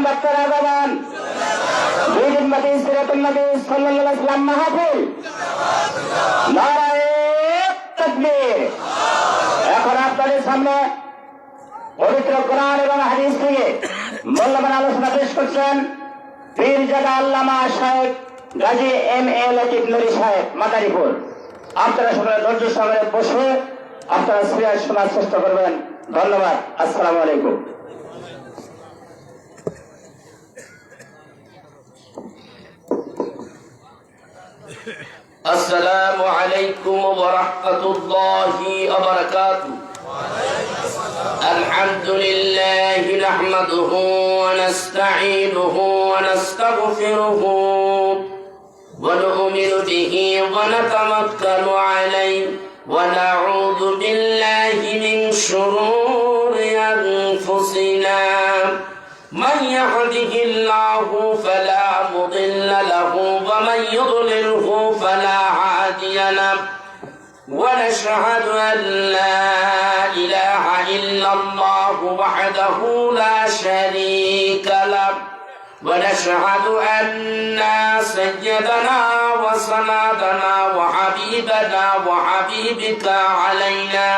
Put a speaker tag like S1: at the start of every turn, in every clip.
S1: বক্তারা জবান বিদিনবাদী সিরাতুন নবী সাল্লাল্লাহু আলাইহি ওয়াসাল্লাম মাহফিল নারায়ে তাকবীর। এখন আপনাদের সামনে পবিত্র কোরআন এবং হাদিস থেকে মূল্যবান আলোচনা পেশ করছেন পীরজাদা আল্লামা শায়েখ গাজী এম.এ. লতিফ নুরী সাহেব মাদারীপুর। আপনারা সবাই ধৈর্য সহকারে বসে আপনারা সিরিয়াস শোনার চেষ্টা করবেন। ধন্যবাদ। আসসালামু আলাইকুম।
S2: السلام عليكم ورحمة الله وبركاته. الحمد لله نحمده ونستعينه ونستغفره ونؤمن به ونتوكل عليه ونعوذ بالله من شرور أنفسنا. من يهده الله فلا مضل له ومن يضلله فلا هادي له. ونشهد أن لا إله إلا الله وحده لا شريك له. ونشهد أن سيدنا وسندنا وحبيبنا وحبيبك علينا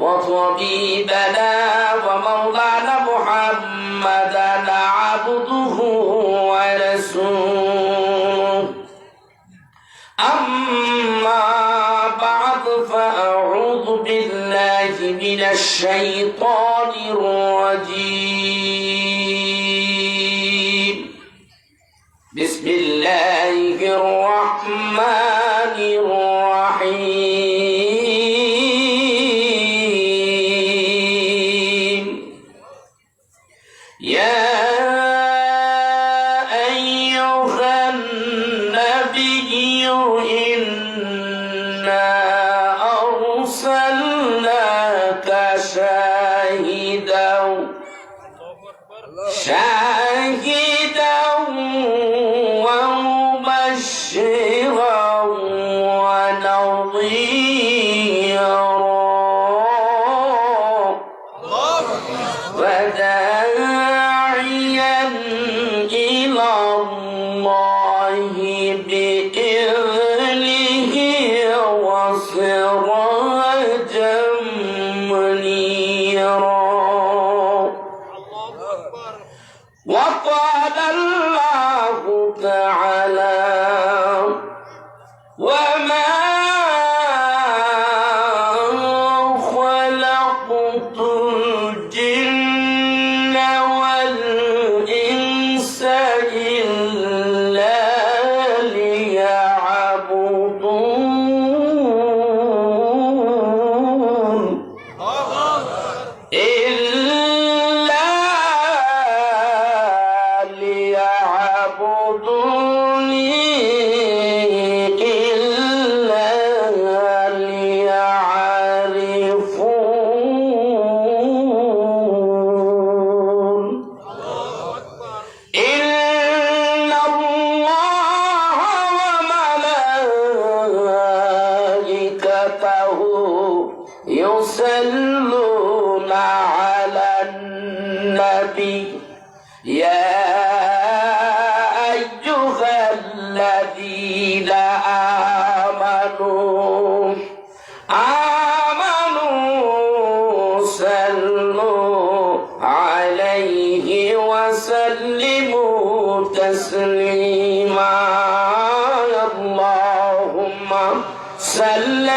S2: وطبيبنا ومولانا محمدا عبده ورسوله. أما بعد فأعوذ بالله من الشيطان الرجيم. بسم الله الرحمن الرحيم. يا أيها النبي إنا أرسلناك شاهدا ومبشرا ونظيرا وداعيا إلى الله بإذنه وسراجا منيرا. وقال الله تعالى وما خلقت الجن والإنس إلا ليعبدون يصلون على النبي يا أيها الذين آمنوا صلوا عليه وسلموا تسليما. اللهم صل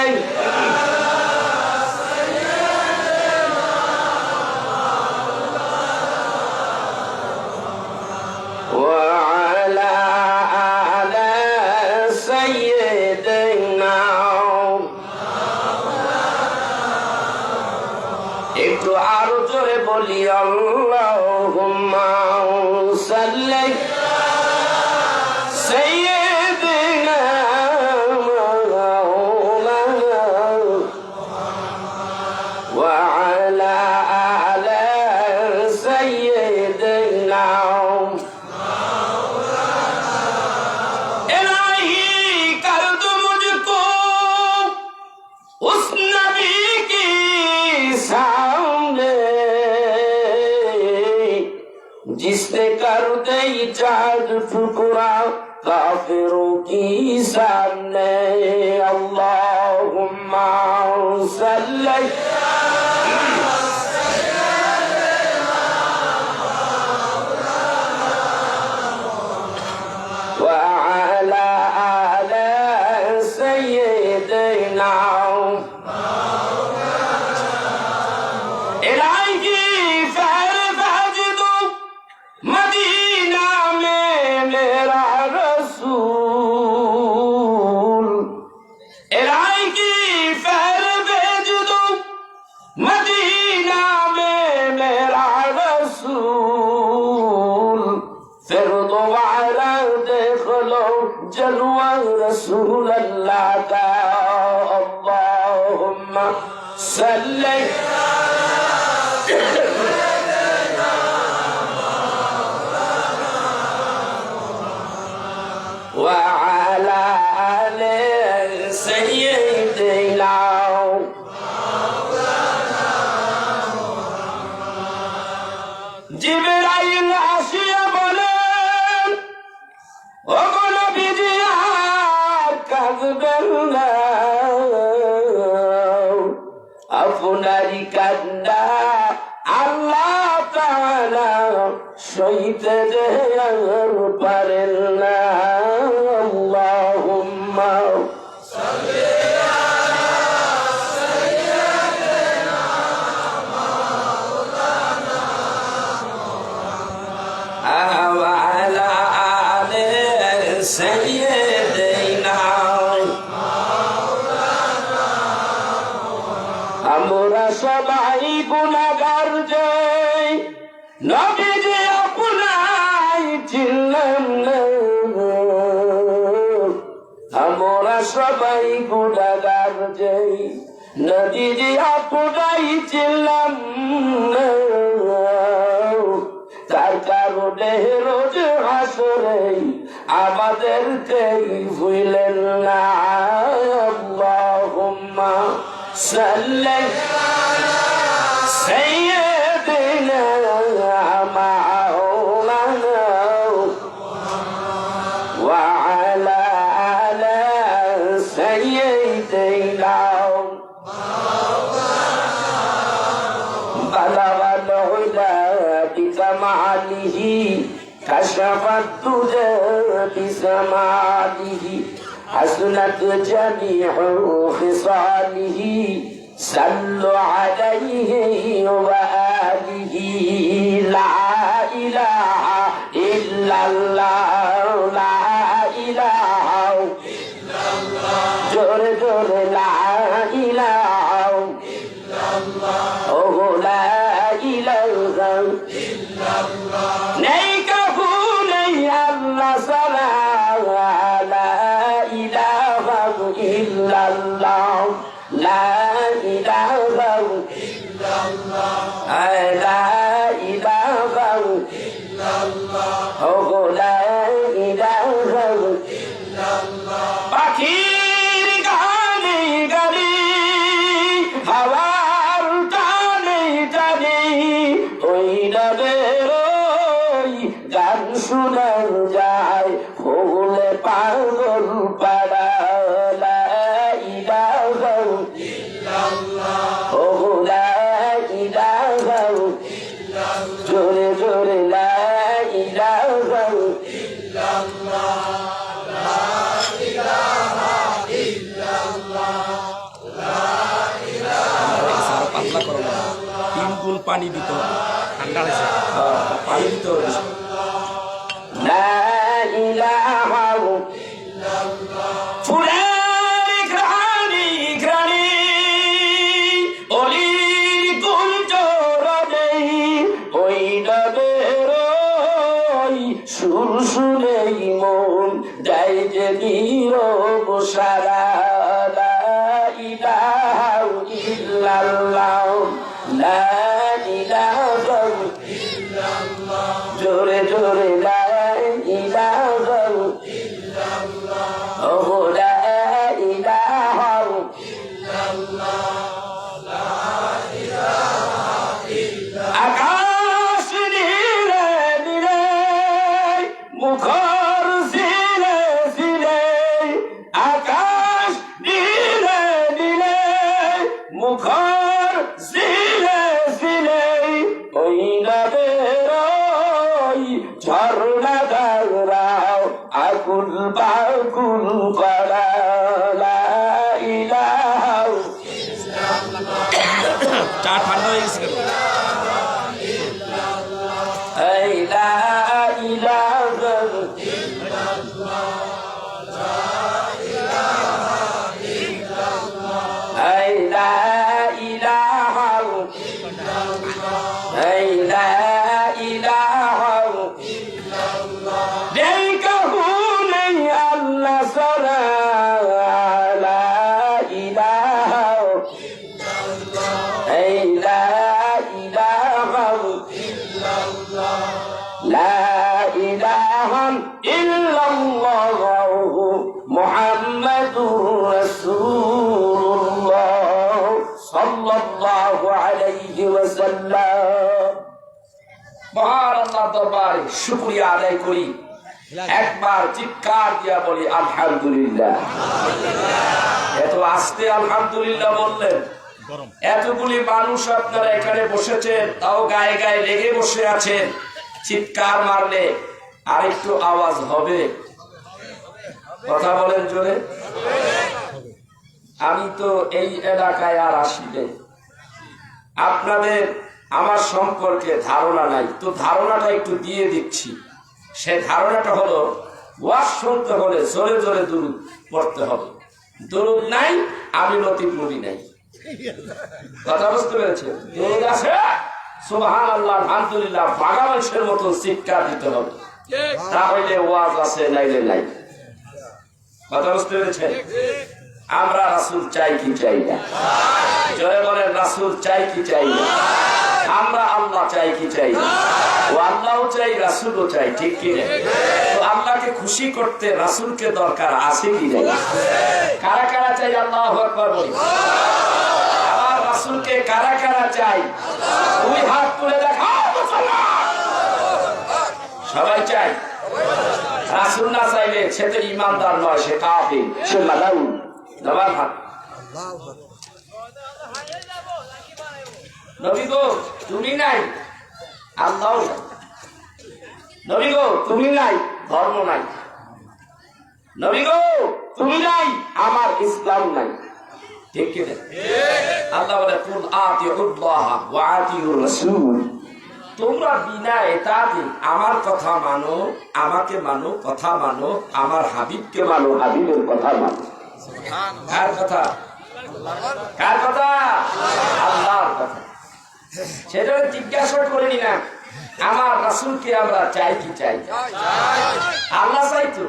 S2: وعلى آل سيدنا. একটু আরো জোরে বলি আল্লাহুম্মা সাল্লি সাইয়্যিদিনা মাওলানা ওয়া আলা আলি সাইয়্যিদিনা. उस नबी की सामने किसने कर दे चाँद टुकड़ा काफिरों की सामने अल्लाहुम्मा सल्ली وعلى آل سيدنا इलाही की फैर फैजदो मदीना में मेरा रसूल इलाही की फैर फैजदो मदीना में मेरा रसूल फिर दोबारा देख लो जलवा रसूल अल्लाह का अल्लाहुम्मा सल्ली وعلى آل سيدنا জিবরাইল আসিয়া বলেন ওগো নবীজি আর কাঁদবেন না আপনারই কান্না আল্লাহ তাআলা সইতে পারেন না আল্লাহুম্মা وعلى آل سيدنا আমরা সবাই গুনাহগার যে নবীজি আপনাই চিনলাম না আমরা সবাই গুনাহগার যে নবীজি আপনাই চিনলাম না তার কারণে রোজ হাসরে আমাদেরকে ভুলেন না আল্লাহুম্মা সাল্লি সাইয়্যিদিনা মাওলানা ওয়া আলা আলি সাইয়্যিদিনা بلغ العلا بكماله كشف الدجى بسماله حسنت جميع خصاله صلوا عليه وآله لا إله إلا الله لا إله إلا الله جور جور لا إله إلا الله أوه لا إله إلا الله نيكه ني الله سلام لا إله إلا الله لا إله إلا الله لا إله إلا الله أوه لا إله إلا الله أكيد غالي غالي হাওয়ার টানে টানে ওই নবের ওই গান শোনা যায় হলে পাগল পাড়া লা ইলাহা ইল্লাল্লাহ ও লা ইলাহা ইল্লাল্লাহ জোরে জোরে লা ইলাহা ইল্লাল্লাহ লা ইলাহা ইল্লাল্লাহ
S3: পাতলা করো না 3 গুণ পানি দিতে হবে ঠান্ডা হয়েছে পানি দিতে হবে
S2: লা ইলাহা ইল্লাল্লাহ ফুলের ঘ্রাণে ঘ্রাণে অলির কুঞ্জ রবে ওই নবের ওই সুর শুনেই মন যায় যে নীরব সারা লা ইলাহা ইল্লাল্লাহ লা ইলাহা ইল্লাল্লাহ জোরে জোরে লা ইলাহা ইল্লাল্লাহ ও লা ইলাহা ইল্লাল্লাহ লা ইলাহা ইল্লাল্লাহ আকাশ নীলে নীলে মুখর সিলে সিলে আকাশ দিলে দিলে মুখর সিলে সিলে ওই নদের ওই ঝর্ণা দাও আকুল বাকুল করা লা ইলাহা
S3: চা ঠান্ডা হয়ে গেছে কেন?
S2: এই লা ইলাহা এই লা ইলাহা এই লা ইলাহা যেই কাহু নেই আল্লাহ ছাড়া লা ইলাহা এই লা ইলাহা লা ইলাহা ইল্লাল্লাহ মুহাম্মাদুর রাসূলুল্লাহ সাল্লাল্লাহু আলাইহি ওয়াসাল্লাম। মহান আল্লাহ দরবারে শুকরিয়া আদায় করি, একবার চিৎকার দিয়া বলি আলহামদুলিল্লাহ। এত আস্তে আলহামদুলিল্লাহ বললেন, এতগুলি মানুষ আপনারা এখানে বসেছেন, তাও গায়ে গায়ে লেগে বসে আছেন। চিৎকার মারলে আর একটু আওয়াজ হবে? কথা বলেন জোরে। আমি তো এই এলাকায় আর আসিনি, আপনাদের আমার সম্পর্কে ধারণা নাই, তো ধারণাটা একটু দিয়ে দিচ্ছি। সে ধারণাটা হলো, ওয়াজ শুনতে হলে জোরে জোরে দুরূদ পড়তে হবে। দুরূদ নাই, আমি লতিফ নবী নাই। কথা বুঝতে পেরেছেন? দুরূদ আছে, সুবহানাল্লাহ আলহামদুলিল্লাহ বাঘা মানুষের মতো চিৎকার দিতে হবে, তাহলে ওয়াজ আছে, নাইলে নাই। কথা বুঝতে পেরেছেন? আমরা রাসূল চাই কি চাই না? জয় বলেন, রাসূল চাই কি চাই না? আমরা আল্লাহ চাই কি চাই না? ও আল্লাহও চাই, রাসূলও চাই, ঠিক কি না? তো আল্লাহকে খুশি করতে রাসূলকে দরকার আছে কি নাই? কারা কারা চাই? আল্লাহু আকবার বলি। আমার রাসূলকে কারা কারা চাই? দুই হাত তুলে দেখাও। সবাই চাই। রাসূল না চাইলে সে তো ইমানদার নয়, সে কাফির, সে মালাউন। জবাব হাত। নবী গো তুমি নাই, আল্লাহ নাই। নবী গো তুমি নাই, ধর্ম নাই। নবী গো তুমি নাই, আমার ইসলাম নাই। ঠিক কি না? আল্লাহ বলে, কুল আতিউল্লাহ ওয়া আতিউর রাসূল। তোমরা বিনা এতাতে আমার কথা মানো, আমাকে মানো, কথা মানো, আমার হাবিবকে মানো, হাবিবের কথা মানো। কার কথা? কার কথা? আল্লাহর কথা। সেটা জিজ্ঞাসা করে নিলাম, আমার রাসূলকে আমরা চাই কি চাই? আল্লাহ চাই তো।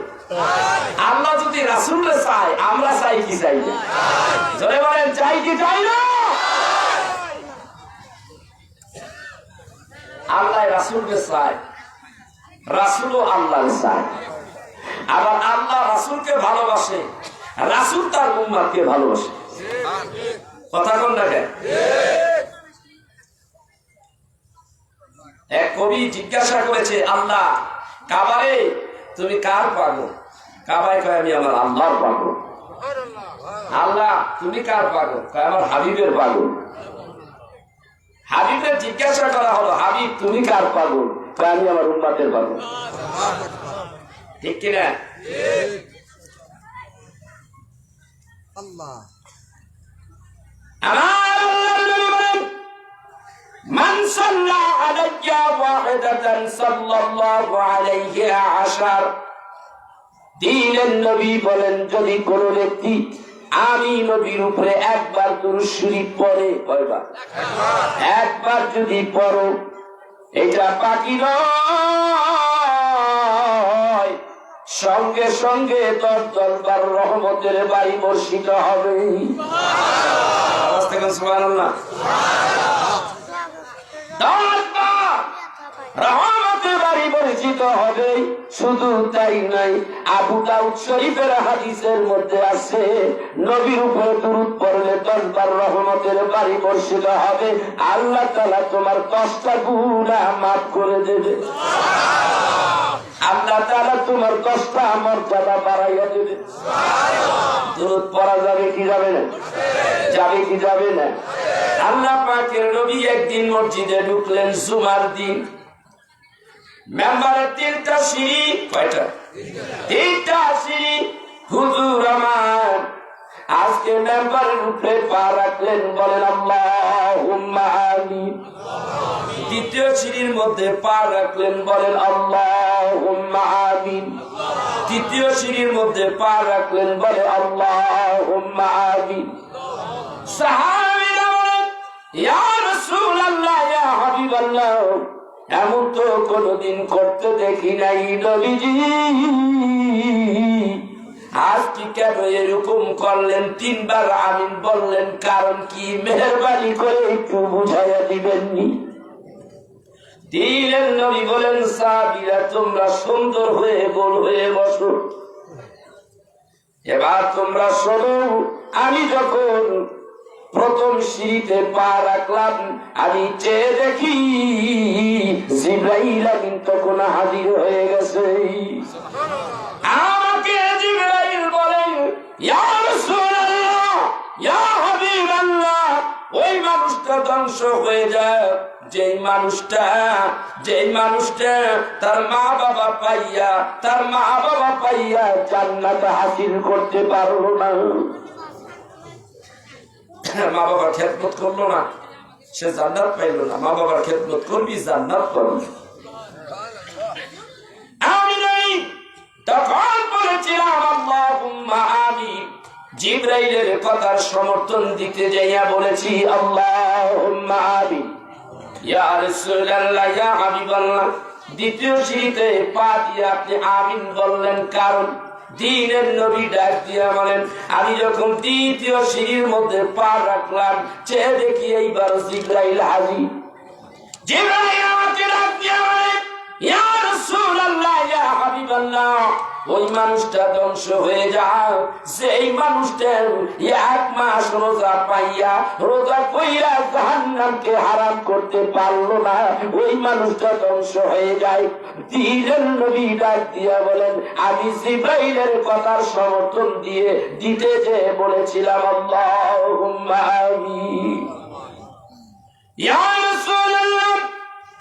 S2: আল্লাহ যদি রাসূলকে চাই, আমরা চাই কি চাই না? জোরে বলেন, চাই কি চাই না? আল্লাহ রাসূলকে চায়, রাসূলও আল্লাহর চায়। আবার আল্লাহ রাসূলকে ভালোবাসে, রাসূল তার উম্মতকে ভালোবাসে। কথা কোন দেখেন? এক কবি জিজ্ঞাসা করেছে, আল্লাহ কাবারে তুমি কার পাগল? কাবায় কয়, আমি আমার আল্লাহর পাগল। আল্লাহ তুমি কার পাগল? কয়, আমার হাবিবের পাগল। হাবিবের জিজ্ঞাসা করা হলো, হাবিব তুমি কার পাগল? কয়, আমি আমার উম্মতের পাগল। ঠিক কিনা?
S4: আল্লাহ
S2: আমার আল্লাহর নবী বলেন, মান সাল্লা আলাইয়া ওয়াহিদাতান সাল্লাল্লাহু আলাইহি আশার। দিলেন নবী বলেন, যদি কোন ব্যক্তি আমি নবীর উপরে একবার দুরূদ শরীফ পড়ে, কয়বার? একবার যদি পড়ো, এটা বাকি নয়, সঙ্গে সঙ্গে 10 বার রহমতের বাড়ি বর্ষিত হবে। সুবহানাল্লাহ। 10 বার রহমতের বাড়ি বর্ষিত হবে। শুধু তাই নাই, আবু দাউদ শরীফের হাদিসের মধ্যে আছে, নবীর উপরে দুরূদ পড়লে 10 বার রহমতের বাড়ি বর্ষিত হবে। আল্লাহ তাআলা তোমার 10টা গুনাহ মাফ করে দেবে। আল্লাহ তাআলা
S1: তোমার 10টা মর্যাদা বাড়াইয়া দেবে। দুরূদ পড়া যাবে কি যাবে না? যাবে কি যাবে না?
S2: আল্লাহ পাকের নবী একদিন মসজিদে ঢুকলেন জুমার দিন। মেম্বারের 3টা সিঁড়ি, কয়টা? 3টা সিঁড়ি। হুজুর আমার আজকে মেম্বারের উপরে পা রাখলেন, বলেন আল্লাহুম্মা আমিন। দ্বিতীয় সিঁড়ির মধ্যে পা রাখলেন, বলেন আল্লাহুম্মা আমিন। তৃতীয় সিঁড়ির মধ্যে পা রাখলেন, বলে আল্লাহুম্মা আমিন। সাহাবীরা বলেন, ইয়া রাসূলুল্লাহ, ইয়া হাবিবাল্লাহ, এমন তো কোনদিন করতে দেখি নাই নবীজি, আজ কি কেন এরকম করলেন? 3 বার আমিন বললেন, কারণ কি? মেহেরবানি করে একটু বুঝাইয়া দিবেননি? দিলেন নবী বলেন, সাহাবীরা তোমরা সুন্দর হয়ে গোল হয়ে বসো। এবার তোমরা শোনো, আমি যখন প্রথম সিঁড়িতে পা রাখলাম, আমি চেয়ে দেখি জিবরাইল আমিন তখন হাজির হয়ে গেছে। আমাকে জিবরাইল বলেন, ইয়া রাসূলুল্লাহ, ইয়া হাবিবাল্লাহ, ওই মানুষটা ধ্বংস হয়ে যায় যেই মানুষটা তার মা বাবা পাইয়া জান্নাত হাসিল করতে পারলো না। মা বাবার খেদমত করলো না, সে জান্নাত পাইল না। মা বাবার খেদমত করবি, জান্নাত পাবি। আমি তখন বলেছিলাম আল্লাহুম্মা আমিন। জিবরাইলের কথার সমর্থন দিতে যাইয়া বলেছি আল্লাহুম্মা আমিন। ইয়া রাসূলুল্লাহ, ইয়া হাবিবাল্লাহ, দ্বিতীয় সিঁড়িতে পা দিয়ে আপনি আমিন বললেন, কারণ দ্বীনের নবী ডাক দিয়া বলেন, আমি যখন দ্বিতীয় সিঁড়ির মধ্যে পা রাখলাম, চেয়ে দেখি এইবার জিবরাইল হাজির। জিবরাইল আমাকে ডাক দিয়া বলেন, ইয়া রাসূলুল্লাহ, ইয়া হাবিবাল্লাহ, ওই মানুষটা ধ্বংস হয়ে যায় যেই মানুষটা 1 মাস রোজা পাইয়া রোজা কইরা জাহান্নামকে হারাম করতে পারলো না, ওই মানুষটা ধ্বংস হয়ে যায়। দ্বীনের নবী ডাক দিয়া বলেন, আমি জিবরাইলের কথার সমর্থন দিতে যে বলেছিলাম আল্লাহুম্মা আমিন। ইয়া রাসূলুল্লাহ,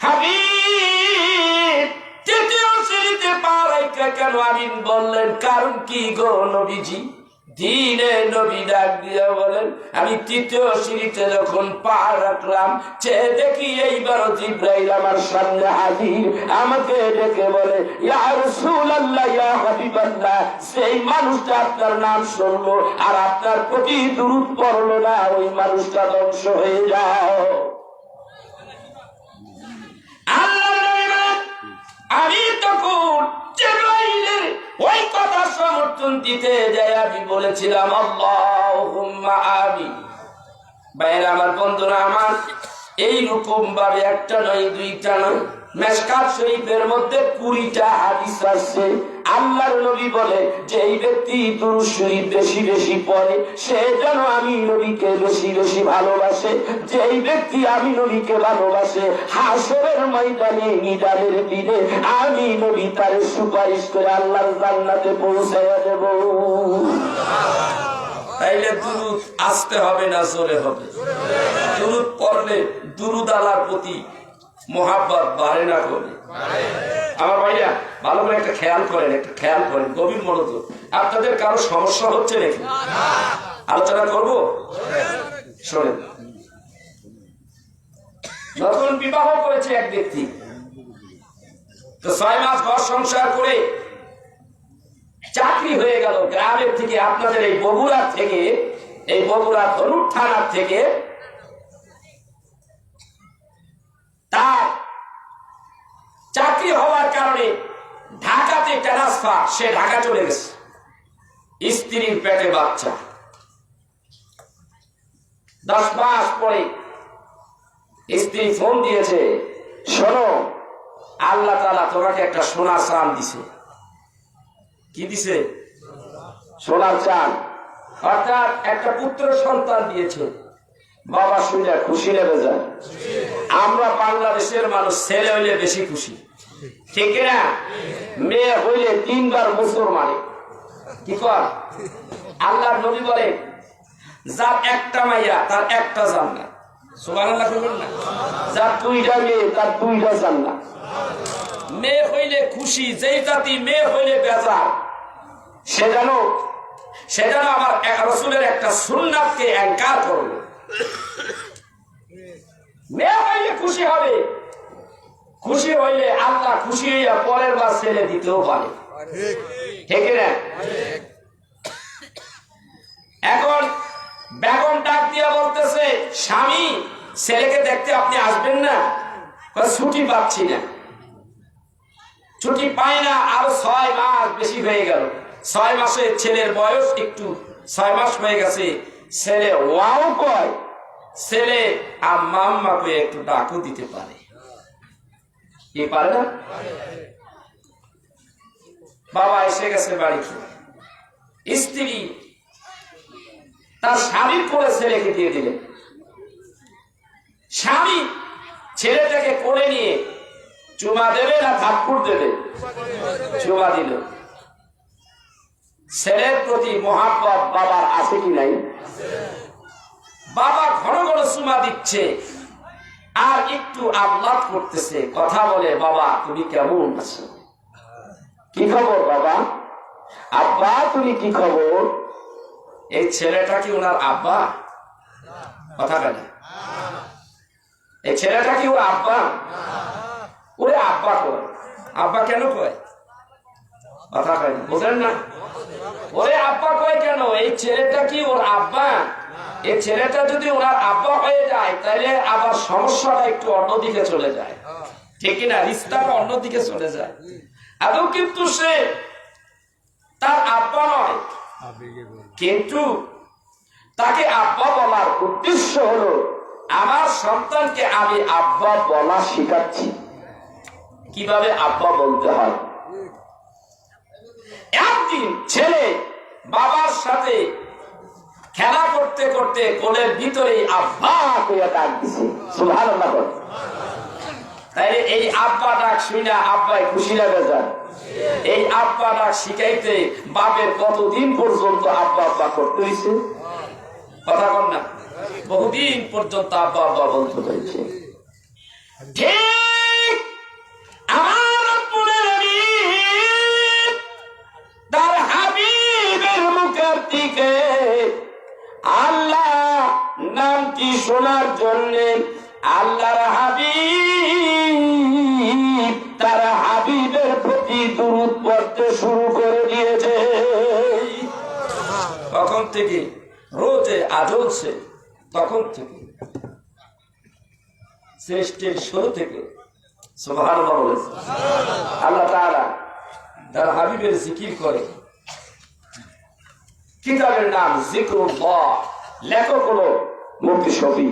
S2: হাবিব তৃতীয় সিঁড়িতে পা রাখা কেন আমিন বললেন? কারণ কি গো নবীজি? দ্বীনে নবী ডাক দিয়া বলেন, আমি তৃতীয় সিঁড়িতে যখন পা রাখলাম, চেয়ে দেখি এইবার জিবরাইল আমার সামনে হাজির। আমাকে ডেকে বলে, ইয়া রাসূলুল্লাহ, ইয়া হাবিবাল্লাহ, সেই মানুষটা আপনার নাম শুনলো আর আপনার প্রতি দুরূদ পড়লো না, ওই মানুষটা ধ্বংস হয়ে যাও। আমি তখন জিবরাইলের ওই কথা সমর্থন দিতে যাই আমি বলেছিলাম আল্লাহুম্মা আমিন। ভাইয়েরা আমার, বন্ধুরা আমার, এইরকম ভাবে একটা নয়, 2টা নয়, মিশকাত শরীফের মধ্যে 20টা হাদিস আছে। আল্লাহর নবী বলে যে এই ব্যক্তি দুরূদ শরীফ বেশি বেশি পড়ে সে যেন আমি নবীকে বেশি বেশি ভালোবাসে। যেই ব্যক্তি আমি নবীকে ভালোবাসে, হাসরের ময়দানে নিদানের দিনে আমি নবী তার সুপারিশ করে আল্লাহর জান্নাতে পৌঁছাইয়া দেব। তাইলে দুরূদ আসতে হবে না জোরে হবে? দুরূদ পড়লে দুরূদ আল্লাহর প্রতি মোহাব্বত বাড়ে না কমে? আমার ভাইরা ভালো করে একটা খেয়াল করেন, গভীর মনোযোগ। আপনাদের কারো সমস্যা হচ্ছে নাকি? আলোচনা করবো, শোনেন। নতুন বিবাহ করেছে এক ব্যক্তি, তো 6 মাস ঘর সংসার করে চাকরি হয়ে গেল। গ্রামের থেকে, আপনাদের এই বগুড়া ধনুর থানার থেকে তার চাকরি হওয়ার কারণে ঢাকাতে ট্রান্সফার, সে ঢাকা চলে গেছে। স্ত্রীর পেটে বাচ্চা। 10 মাস পরে স্ত্রী ফোন দিয়েছে, শোনো, আল্লাহ তাআলা তোমাকে একটা সোনার চাঁদ দিছে। কি দিছে? সোনার চাঁদ, অর্থাৎ একটা পুত্র সন্তান দিয়েছে। বাবা শুনে খুশি লেগে যায়। আমরা বাংলাদেশের মানুষ ছেলে হইলে বেশি খুশি, ঠিক না? মেয়ে হইলে 3 বার মুসর মারে। কি কর? আল্লাহর নবী বলে যার একটা মাইয়া তার একটা জান্নাত। সুবহানাল্লাহ বলবেন না?
S1: যার 2টা মেয়ে তার 2টা জান্নাত।
S2: মেয়ে হইলে খুশি, যেই জাতি মেয়ে হইলে বেজার
S1: সে জানো
S2: আমার রাসূলের একটা সুন্নাতকে ইনকার করবে। মেয়ে হইলে খুশি হবে, খুশি হইলে আল্লাহ খুশি হইয়া পরের বার ছেলে দিতেও পারে। ঠিক না? এখন বেগম ডাক দিয়া বলতেছে, স্বামী ছেলেকে দেখতে আপনি আসবেন না? ছুটি পাচ্ছি না। ছুটি পাই না, আরো 6 মাস বেশি হয়ে গেল। 6 মাসে ছেলের বয়স একটু 6 মাস হয়ে গেছে। ছেলে ওয়াও কয়, ছেলে আম্মা আম্মা কয়ে একটু ডাকও দিতে পারে। কি পারে না? বাবা এসে গেছে বাড়িতে, স্ত্রী তার স্বামীর করে ছেলেকে দিয়ে দিলেন। স্বামী ছেলেটাকে কোলে নিয়ে চুমা দেবে না থাপ্পড় দেবে? চুমা দিল। ছেলের প্রতি মহাব্বত বাবার আছে কি নাই? বাবা ঘন ঘন চুমা দিচ্ছে আর একটু আহ্লাদ করতেছে, কথা বলে, বাবা তুমি কেমন আছো?
S1: কি খবর বাবা? আব্বা তুমি কি খবর?
S2: এই ছেলেটা কি ওনার আব্বা? কথা বলে, এই ছেলেটা কি ওর আব্বা? ওরে আব্বা কয়। আব্বা কেন কয়? কথা কয়, বুঝলেন না? ওরে আব্বা কয় কেন? এই ছেলেটা কি ওর আব্বা? এই ছেলেটা যদি ওনার আব্বা হয়ে যায় তাহলে আবার সমস্যাটা একটু অন্যদিকে চলে যায়। ঠিক না? রিস্তাটা অন্যদিকে চলে যায়। আদৌ কিন্তু সে তার আব্বা নয়, কিন্তু তাকে আব্বা বলার
S1: উদ্দেশ্য হলো
S2: আমার সন্তানকে আমি আব্বা
S1: বলা শিখাচ্ছি
S2: কিভাবে আব্বা বলতে হয়। একদিন ছেলে বাবার সাথে খেলা করতে করতে কোলের ভিতরে আব্বা
S1: কইয়া ডাক দিছে। সুবহানাল্লাহ।
S2: তাই এই আব্বা ডাক শুনে আব্বাই খুশি লাগে যায়। এই আব্বা ডাক শিখাইতে বাপের কতদিন পর্যন্ত আব্বা আব্বা করতে হয়েছে? কথা বল না? বহুদিন পর্যন্ত আব্বা আব্বা বলতে হয়েছে। ঠিক আমার তার হাবিবের মুখের দিকে আল্লাহ নামটি শোনার জন্য আল্লাহর হাবিব তার হাবিবের প্রতি দুরূদ পড়তে শুরু করে দিয়েছে। তখন থেকে রোজে আজলছে, তখন থেকে সৃষ্টির শুরু থেকে সুবহানাল্লাহ বলেছে। আল্লাহ তাআলা তার হাবিবের জিকির করে। কিতাবের নাম জিকরুল্লাহ, লেখক হলো মুফতি শফি।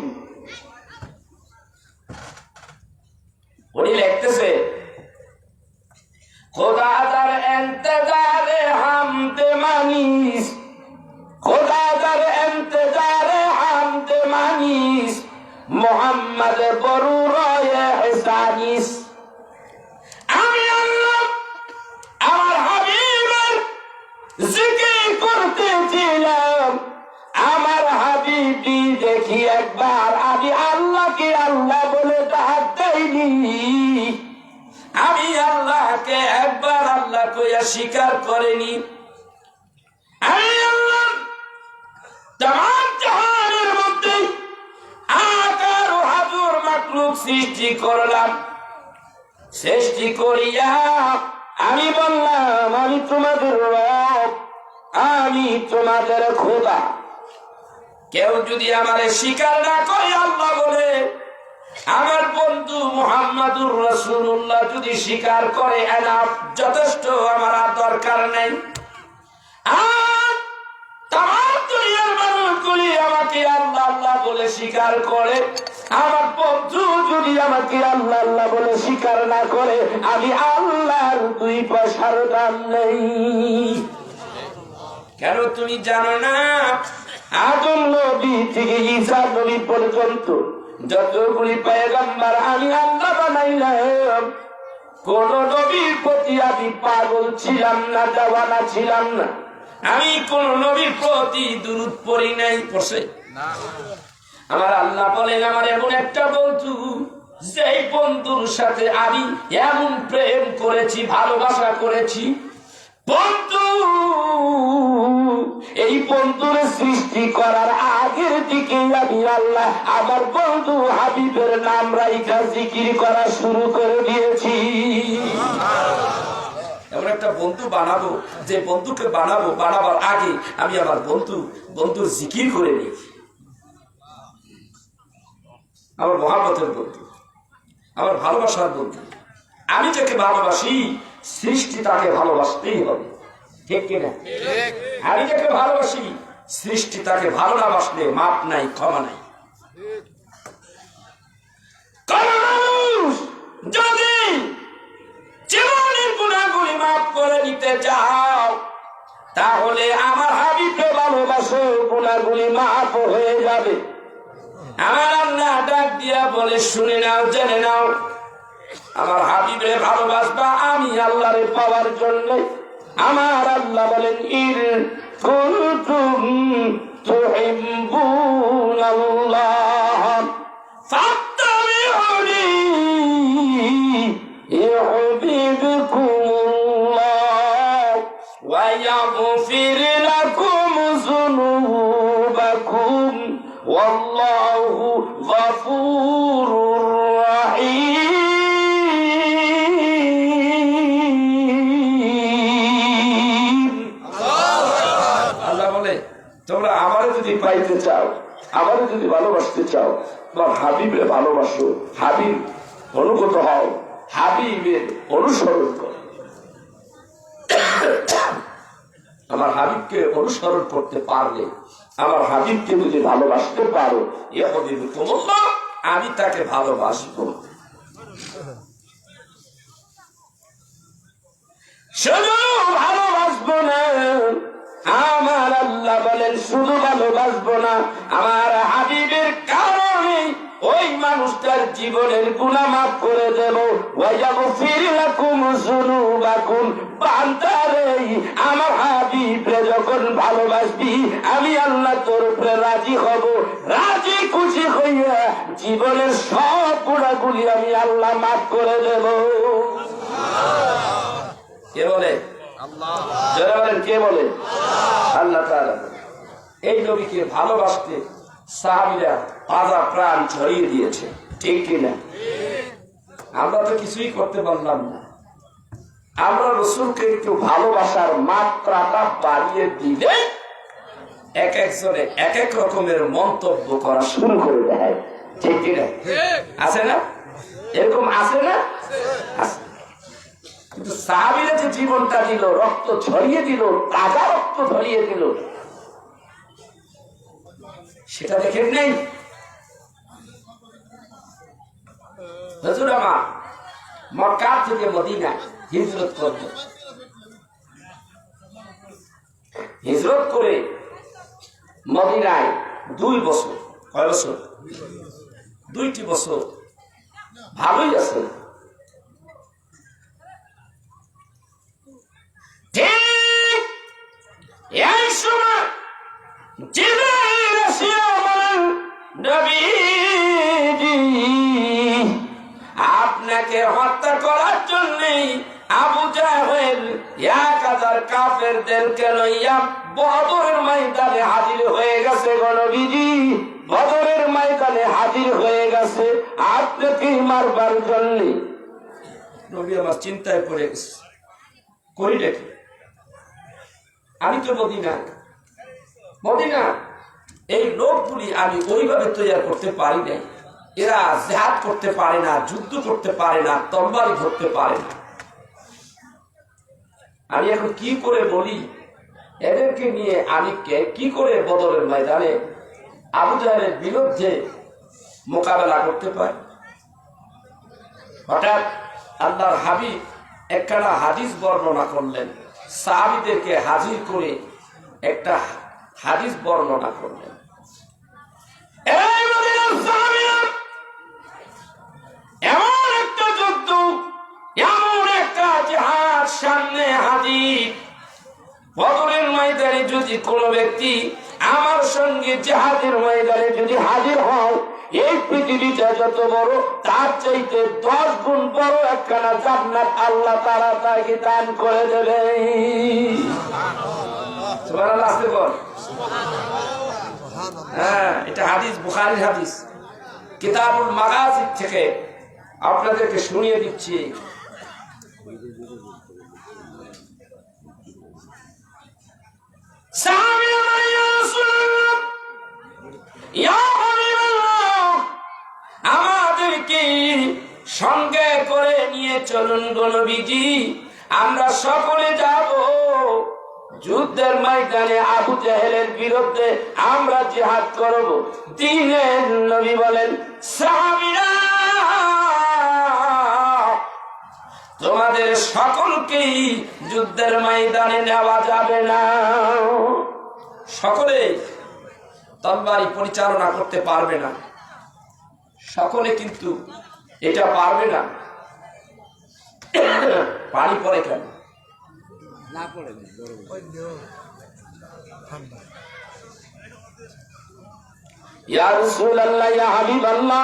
S2: উনি লিখতেছে, খোদা তার ইন্তজারে হামদে মানিস, খোদা তার ইন্তজারে হামদে মানিস, মোহাম্মদ বরুরায়ে ইহসানিস। আমি আল্লাহ আমার হাবিবের জিকির করতেছিলাম, আমার হাবিবি দেখি একবার আমি আল্লাহকে আল্লাহ বলে ডাক দেইনি, আমি আল্লাহকে একবার আল্লাহ কইয়া স্বীকার করিনি। আমি আল্লাহ তামাম জাহানের মধ্যে আকার ও হাজুর মাখলুক সৃষ্টি করলাম। সৃষ্টি করিয়া আমি বললাম আমি তোমাদের রব, আমি তোমাদের খোদা। কেউ যদি আমারে স্বীকার না করে আল্লাহ বলে, আমার বন্ধু মুহাম্মাদুর রাসূলুল্লাহ যদি স্বীকার করে এনাফ, যথেষ্ট, আমার আর দরকার নেই। আর তামাম দুনিয়ার মানুষগুলি আমাকে আল্লাহ আল্লাহ বলে স্বীকার করে, আমার বন্ধু যদি আমাকে আল্লাহ আল্লাহ বলে স্বীকার না করে, আমি আল্লাহর 2 পয়সার দাম নেই। কেন তুমি জানো না? আদম নবী থেকে ঈসা নবী পর্যন্ত যতগুলি পয়গম্বর আমি আল্লাহ বানাইলাম, কোন নবীর প্রতি আমি পাগল ছিলাম না, দেওয়ানা ছিলাম না। আমি কোন নবীর প্রতি দুরূদ পড়ি নাই। পড়ছে আমার আল্লাহ বলেন, আমার এমন একটা বন্ধু, যেই বন্ধুর সাথে আমি এমন প্রেম করেছি, ভালোবাসা করেছি, বন্ধু এই বন্ধুর সৃষ্টি করার আগের দিকে আমি আল্লাহ আমার বন্ধু হাবিবের নাম রাইখা জিকির করা শুরু করে দিয়েছি। এমন একটা বন্ধু বানাবো, যে বন্ধুকে বানাবার আগে আমি আমার বন্ধুর জিকির করে নিয়েছি। আমার মহাব্বতের বন্ধু, আমার ভালোবাসার বন্ধু। আমি যাকে ভালোবাসি, সৃষ্টি তাকে ভালোবাসতেই হবে, ঠিক কিনা? আমি যাকে ভালোবাসি, সৃষ্টি তাকে ভালো না বাসলে মাপ নাই, ক্ষমা নাই। যদি জীবনের গুণাগুলি মাফ করে দিতে চাও, তাহলে আমার হাবিবকে ভালোবাসো, গুণাগুলি মাফ হয়ে যাবে। আমার আল্লাহ ডাক দিয়া বলে, শুনে নাও, জেনে নাও, আমার হাবিবে ভালোবাসবা আমি আল্লাহরে পাওয়ার জন্য। আমার আল্লাহ বলেন, ইন কুনতুম তুহিব্বুনাল্লাহ ফাত্তাবিউনি ইউহিব্বুকুমুল্লাহ ওয়া ইয়াগফির লাকুম যুনুবাকুম ওয়াল্লাহু গফুরুর রাহিম। তোমরা আমারও যদি পাইতে চাও, আমারও যদি ভালোবাসতে চাও, তোমার হাবিবের ভালোবাসো, হাবিব অনুগত হও, হাবিবের অনুসরণ করো। আমার হাবিবকে অনুসরণ করতে পারলে, আমার হাবিবকে যদি ভালোবাসতে পারো, এ হাবিব তোমার, আমি তাকে ভালোবাসবো। শুধু ভালোবাসবো না, আমার আল্লাহ বলেন শুধু ভালোবাসবো না, আমার হাবিবের কারণে ওই মানুষটার জীবনের গুনাহ মাফ করে দেব। ওয়ায়াগফির লাকুম যুনুবাকুম। বান্দারে, আমার হাবিবরে যখন ভালোবাসবি, আমি আল্লাহ তোর উপরে রাজি হব। রাজি খুশি হইয়া জীবনের সব গুনাহগুলি আমি আল্লাহ মাফ করে দেব। কে বলে? যারা বলেন কে বলে? আল্লাহ তাআলা। এই নবীকে ভালোবাসতে সাহাবীরা আধা প্রাণ ঝরিয়ে দিয়েছে, ঠিক কিনা? আমরা তো কিছুই করতে পারলাম না। আমরা রাসূলকে একটু ভালোবাসার মাত্রাটা বাড়িয়ে দিলে এক একজনে এক এক রকমের মন্তব্য করা শুরু করে দেয়, ঠিক কিনা? আছে না? এরকম আছে না? কিন্তু সাহাবীরা যে জীবনটা দিল, রক্ত ঝরিয়ে দিল, তাজা রক্ত ঝরিয়ে দিল, সেটা দেখেন নেই? হুজুর আমার মক্কা থেকে মদিনা হিজরত করলেন। হিজরত করে মদিনায় 2 বছর, কয় বছর? 2টি বছর ভালোই আছে। ঠিক এই সময় জিবরাইল এসে বলেন, নবীজি, আপনাকে হত্যা করার জন্য আবু জাহেল 1000 কাফেরদেরকে লইয়া বদরের ময়দানে হাজির হয়ে গেছে। গো নবীজি, বদরের ময়দানে হাজির হয়ে গেছে আপনাকে মারবার জন্য। নবী আমার চিন্তায় পড়ে গেছে, করি দেখি, আমি তো মদিনা এই লোকগুলি আমি ওইভাবে তৈরি করতে পারি নাই। এরা জিহাদ করতে পারে না, যুদ্ধ করতে পারে না, তরবারি ধরতে পারে না। আমি এখন কি করে বলি, এদেরকে নিয়ে আমি কি করে বদরের ময়দানে আবু জাহেলের বিরুদ্ধে মোকাবেলা করতে পারি? হঠাৎ আল্লাহর হাবিব একখানা হাদিস বর্ণনা করলেন, সাহাবীদেরকে হাজির করে একটা হাদিস বর্ণনা করলেন। এই মদিনার সাহাবীরা এমন একটা যুদ্ধ, এমন সামনে হাজির। বদরের ময়দানে যদি কোনো ব্যক্তি আমার সঙ্গে জিহাদের ময়দানে যদি হাজির হও, এই পৃথিবীটা যত বড় তার চাইতে 10 গুণ বড় একখানা জান্নাত আল্লাহ তাআলা তাকে দান করে দেবে। সুবহানাল্লাহ আসতে বল। হ্যাঁ, এটা হাদিস, বুখারীর হাদিস, কিতাবুল মাগাজিদ থেকে আপনাদেরকে শুনিয়ে দিচ্ছি। আমাদেরকে সঙ্গে করে নিয়ে চলুন গো নবীজি, আমরা সকলে যাব যুদ্ধের ময়দানে, আবু জেহেলের বিরুদ্ধে আমরা জিহাদ করব। দ্বীনের নবী বলেন, সাহাবীরা তোমাদের সকলকেই যুদ্ধের ময়দানে নেওয়া যাবে না। সকলে তরবারি পরিচালনা করতে পারবে না, সকলে কিন্তু এটা পারবে না। পানি পরে কেন
S3: না পড়ে
S2: ইয়া রাসূলুল্লাহ, ইয়া হাবিবাল্লাহ,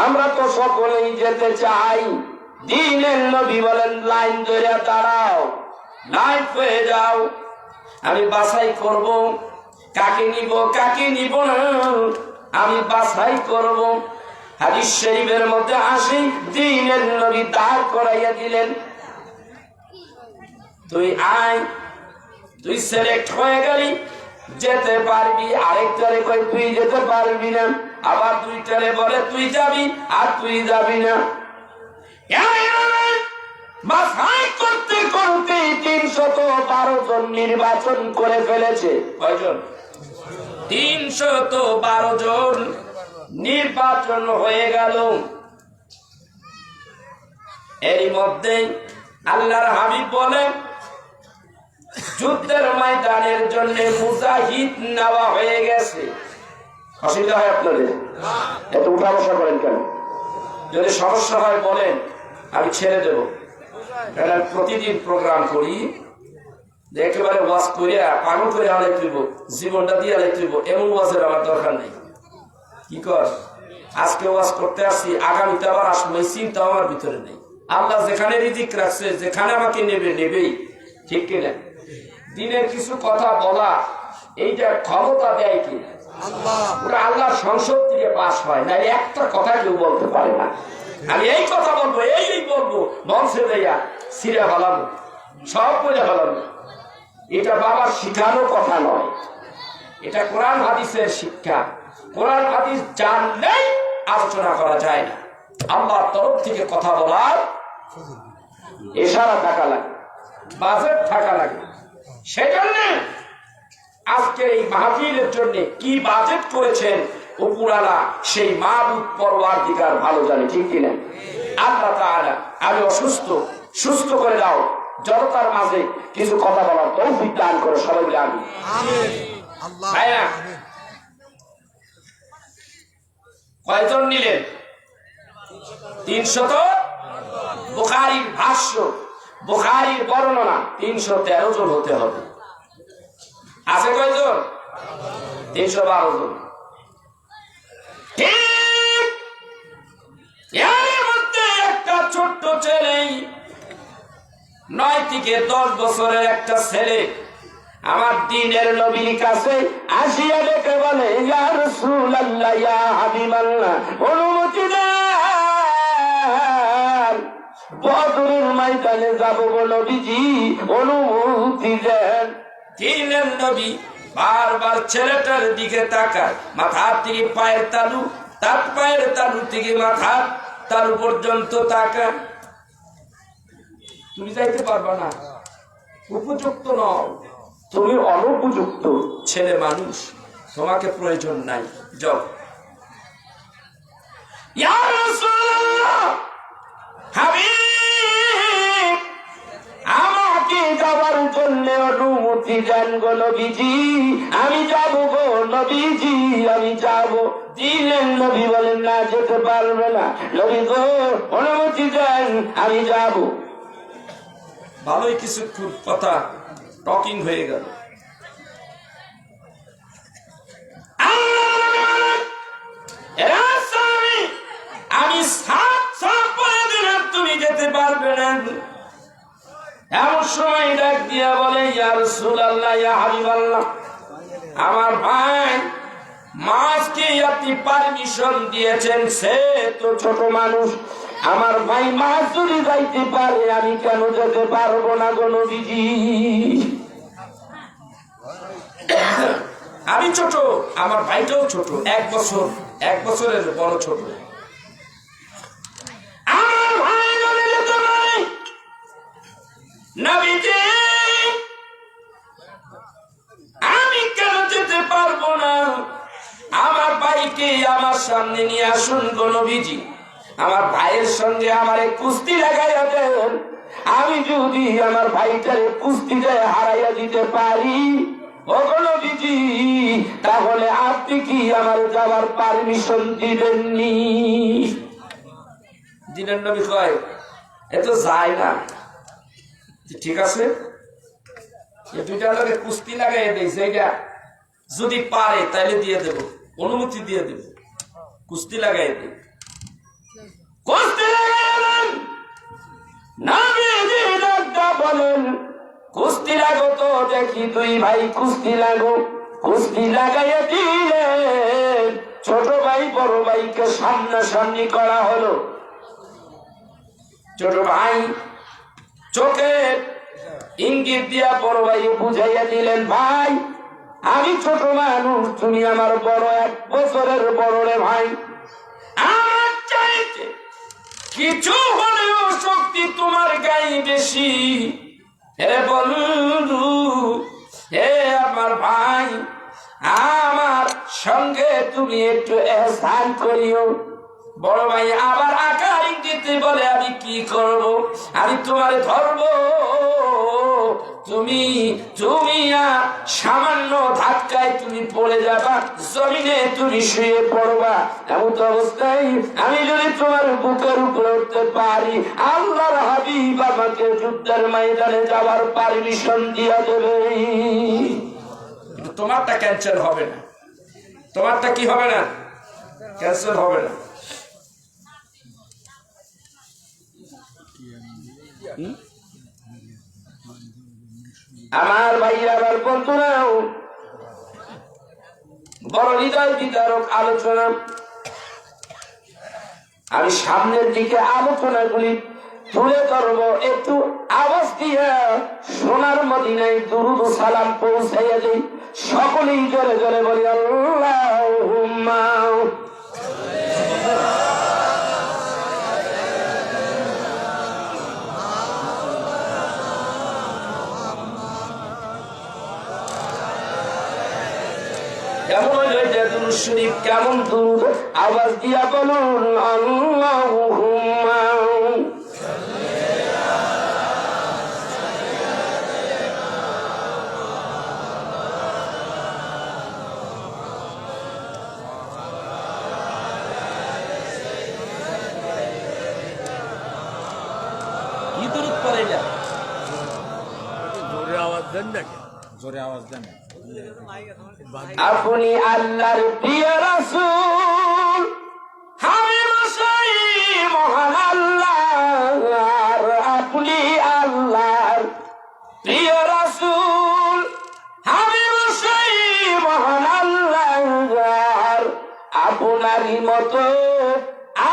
S2: আমরা তো সকলেই যেতে চাই। দ্বীনের নবী বলেন, লাইন ধরে দাঁড়াও, লাইন হয়ে যাও, আমি বাছাই করব কাকে নিব কাকে নিব না, আমি বাছাই করব। হাদিস শরীফের মধ্যে আসে, দ্বীনের নবী দাঁড় করাইয়া দিলেন, তুই আয়, তুই সিলেক্ট হয়ে গেলি, যেতে পারবি। আরেকটারে কই তুই যেতে পারবি না, আবার দুইটারে বলে তুই যাবি আর তুই যাবি না। বাছাই করতে করতে 312 জন নির্বাচন করে ফেলেছে। কয়জন? 312 জন নির্বাচন হয়ে গেল। এরই মধ্যে আল্লাহর হাবিব বলেন, যুদ্ধের ময়দানের জন্য মুজাহিদ নেওয়া হয়ে গেছে। অসুবিধা হয় আপনাদের? এত উঠা বসা করেন কেন? যদি সমস্যা হয় বলেন, আমি ছেড়ে দেব। প্রতিদিন প্রোগ্রাম করি, একেবারে ওয়াজ করিয়া পাগল করে আলাই তুইব, জীবনটা দিয়ে আলাই তুইব, এমন ওয়াজের আমার দরকার নেই। কি কর, আজকে ওয়াজ করতে আসি, আগামীতে আবার আসবো, এই চিন্তা আমার ভিতরে নেই। আল্লাহ যেখানে রিজিক রাখছে, যেখানে আমাকে নেবে নেবেই, ঠিক কিনা? দিনের কিছু কথা বলা, এইটা ক্ষমতা দেয় কি? ওরা আল্লাহর সংসদ থেকে পাস হয় না, একটা কথা কেউ বলতে পারে না। আমি এই কথা বলবো, এই বলবো, মঞ্চে দেয়া সিরা ফেলাবো, সব বলে ফেলাবো। এটা বাবার শিখানো কথা নয়, এটা কোরআন হাদিসের শিক্ষা। কোরআন হাদিস জানলেই আলোচনা করা যায় না। আল্লাহর তরফ থেকে কথা বলার ইশারা থাকা লাগে, বাজেট থাকা লাগে। সেজন্য আজকে এই মাহফিলের জন্য কি বাজেট করেছেন উপরালা, সেই মাবুদ পরওয়ারদিগার ভালো জানে, ঠিক কিনা? আল্লাহ তাআলা, আমি অসুস্থ, সুস্থ করে দাও, জনতার মাঝে কিছু কথা বলার তৌফিক দান করো, সবাই বলে আমিন। ভাইয়া, কয়জন নিলেন? 300। বুখারীর ভাষ্য, বুখারীর বর্ণনা 313 জন হতে হবে। আছে কয়জন? 312 জন। ঠিক এর মধ্যে একটা ছোট্ট ছেলে, 9 থেকে 10 বছরের একটা ছেলে আমার দ্বীনের নবীর কাছে আসিয়া ডেকে বলে, ইয়া রাসূলুল্লাহ, ইয়া হাবিবাল্লাহ, অনুমতি দেন, বদরের ময়দানে যাব গো নবীজি, অনুমতি দেন। দ্বীনের নবী বারবার ছেলেটার দিকে তাকায়, মাথার থেকে পায়ের তালু, তার পায়ের তালু থেকে মাথার তালু পর্যন্ত তাকায়। তুমি যাইতে পারবা না, উপযুক্ত নও, তুমি অনুপযুক্ত ছেলে মানুষ, তোমাকে প্রয়োজন নাই, যাও। ইয়া রাসূলুল্লাহ, হাবিব, আমাকে যাওয়ার জন্য অনুমতি দেন গো নবীজি, আমি যাব গো নবীজি, আমি যাব। দিলেন নবী বলেন, না যেতে পারবে না, নবী গো অনুমতি দেন, আমি যাব। ভালোই কিছুক্ষণ কথা টকিং হয়ে গেল। আমি তুমি যেতে পারবে না। এমন সময় ডাক দিয়া বলে, ইয়া রাসূলুল্লাহ, ইয়া হাবিবাল্লাহ, আমার ভাই মাছকে আপনি পারমিশন দিয়েছেন, সে তো ছোট মানুষ, আমার ভাই মাছ যদি যাইতে পারে আমি কেন যেতে পারবো না গো নবীজি? আমি ছোট, আমার ভাইটাও ছোট, 1 বছরের বড় ছোট। আমার ভাই যদি যেতে পারে, নবীজি আমি কেন যেতে পারবো না? আমার ভাইকে আমার সামনে নিয়ে আসুন গো নবীজি, আমার ভাইয়ের সঙ্গে আমার কুস্তি লাগাইয়া দেন। আমি যদি আমার ভাইটারে কুস্তিতে হারাইয়া দিতে পারি ও গো নবীজি, তাহলে আপনি কি আমার যাওয়ার পারমিশন দিবেননি? দিলেন নবী কয়, এ তো যায় না। ঠিক আছে, দুইটা লোকে কুস্তি লাগাই দিয়েছে, এটা যদি পারে তাইলে দিয়ে দেব, অনুমতি দিয়ে দেব, কুস্তি লাগাই দেব। কুস্তি লাগাইলেন, নবীজি ডাক্তার বলেন, কুস্তি লাগো তো দেখি, দুই ভাই কুস্তি লাগো। কুস্তি লাগাইয়া দিলেন, ছোট ভাই বড় ভাইকে সামনাসামনি করা হলো। ছোট ভাই চোখে ইঙ্গিত দিয়া বড় ভাই বুঝাইয়া দিলেন, ভাই আমি ছোট মানুষ, তুমি আমার বড়, 1 বছরের বড় রে ভাই, আমার চাইতে কিছু হলেও শক্তি তোমার গায়ে বেশি। হে বন্ধু, হে আমার ভাই, আমার সঙ্গে তুমি একটু এহসান করিও। বড় ভাই আবার আকার ইঙ্গিতে বলে, আমি কি করব? আমি তোমারে ধরবো, তুমি সামান্য ধাক্কায় তুমি পড়ে যাবা, জমিনে তুমি শুয়ে পড়বা। এমন অবস্থায় আমি যদি তোমার বুকের উপরে উঠতে পারি, আল্লাহর হাবিব আমাকে যুদ্ধের ময়দানে যাওয়ার পারমিশন দিয়ে দেবে। তোমারটা ক্যান্সেল হবে না, তোমারটা কি হবে না? ক্যান্সেল হবে না। আমার ভাইয়ের আবার বন্ধুরাও, বড় হৃদয় বিদারক আলোচনা। আমি সামনের দিকে আলোচনাগুলি তুলে ধরব, একটু আওয়াজ দিয়ে সোনার মদিনায় দুরুদ ও সালাম পৌঁছাইয়া দিই। সকলেই জোরে জোরে বলি, আল্লাহুম্মা কেমন দুরূদ শরীফ, কেমন দুরূদ, আওয়াজ দিয়া বলুন, আল্লাহুম্মা কি দুরূদ পড়ে যায়?
S3: জোরে আওয়াজ দেন নাকি? জোরে আওয়াজ দেন।
S1: আপনি আল্লাহর প্রিয় রাসূল, আমি মশাই মহান আল্লাহ। আপনি আল্লাহর প্রিয় রাসূল, আমি মশাই মহান আল্লাহ। আপনারই মতো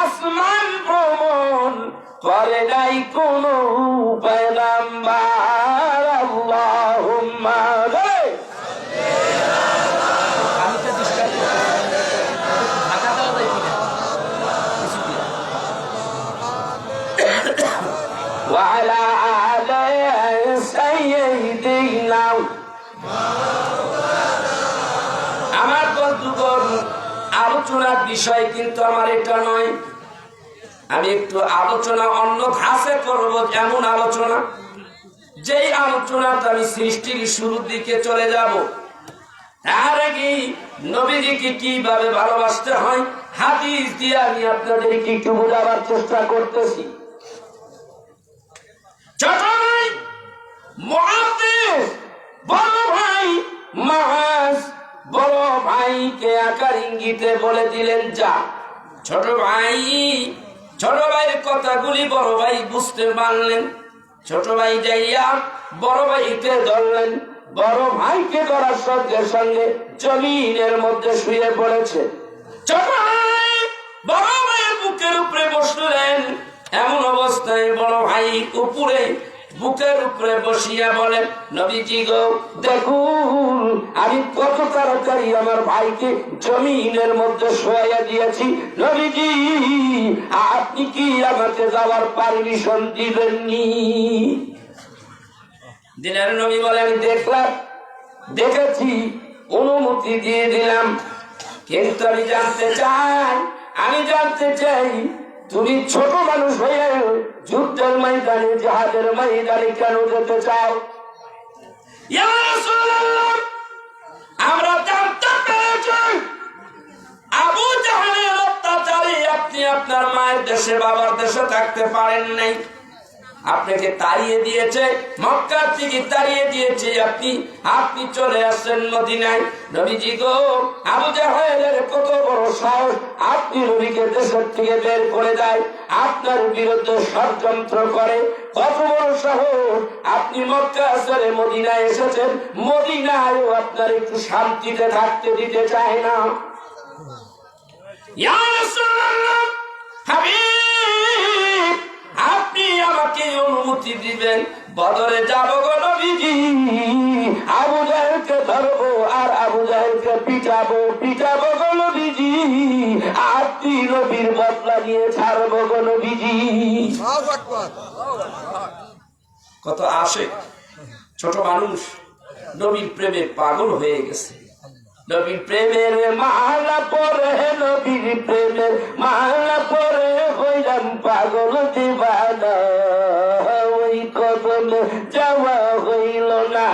S1: আসমান ভ্রমণ করে নাই কোন পয়গম্বর। আল্লাহুম্মা وعلى آل سيدنا। আমার বন্ধুগণ, আলোচনার বিষয় কিন্তু আমার এটা নয়। আমি একটু আলোচনা অন্য ঘাসে করব, এমন আলোচনা যেই আলোচনাটা আমি সৃষ্টির শুরুর দিকে চলে যাব। তার আগে নবীজিকে কিভাবে ভালোবাসতে হয় হাদিস দিয়ে আমি আপনাদেরকে একটু বোঝাবার চেষ্টা করতেছি। ছোট ভাই
S2: মুআদ্দিস বড় ভাই মাহাজ বড় ভাইকে আকার ইঙ্গিতে বলে দিলেন, যা। ছোট ভাইয়ের কথাগুলি বড় ভাই বুঝতে পারলেন। ছোট ভাই যাইয়া বড় ভাইকে ধরলেন। বড় ভাইকে ধরার সঙ্গে সঙ্গে জমিনের মধ্যে শুয়ে পড়েছে। ছোট ভাই বড় ভাইয়ের বুকের উপরে বসলেন। এমন অবস্থায় বড় ভাই উপরে বুকের উপরে বসিয়া বলেন, নবীজি গো, দেখুন আমি কত তাড়াতাড়ি আমার ভাইকে জমিনের মধ্যে শোয়াইয়া দিয়েছি। নবীজি, আপনি কি আমাকে যাওয়ার পারমিশন দিবেননি? দিনের নবী বলেন, দেখেছি, অনুমতি দিয়ে দিলাম, কিন্তু আমি জানতে চাই তুমি ছোট মানুষ হয়ে যুদ্ধের ময়দানে জিহাদের ময়দানে কেন যেতে চাও? ইয়া রাসূলুল্লাহ, আমরা জানতে পেরেছি আবু জাহলের অত্যাচারে আপনি আপনার মায়ের দেশে বাবার দেশে থাকতে পারেন নাই। আপনাকে তাড়িয়ে দিয়েছে, মক্কা থেকে তাড়িয়ে দিয়েছে, আপনি চলে আসছেন মদিনায়। নবীজি গো, আবু জাহেলের কত বড় সাহস, আপনি নবীকে দেশের থেকে বের করে দেয়, আপনার বিরুদ্ধে ষড়যন্ত্র করে। কত বড় সাহস, আপনি মক্কা ছেড়ে মদিনায় এসেছেন, মদিনায়ও আপনার একটু শান্তিতে থাকতে দিতে চায় না। ইয়া রাসূলুল্লাহ, হাবিব, আপনি আমাকে অনুমতি দিবেন, বদরে যাবো গো নবীজি, আবু জাহেলকে ধরবো আর আবু জাহেলকে পিটাবো গো নবীজি, আপনি নবীর বদলা নিয়ে ছাড়বো গো নবীজি। কত আসে ছোট মানুষ নবীর প্রেমে পাগল হয়ে গেছে। নবীর প্রেমের মালা পরে, নবীর প্রেমের মালা পরে হইলাম পাগল দিবানা, ওই কদমে যাওয়া হইল না,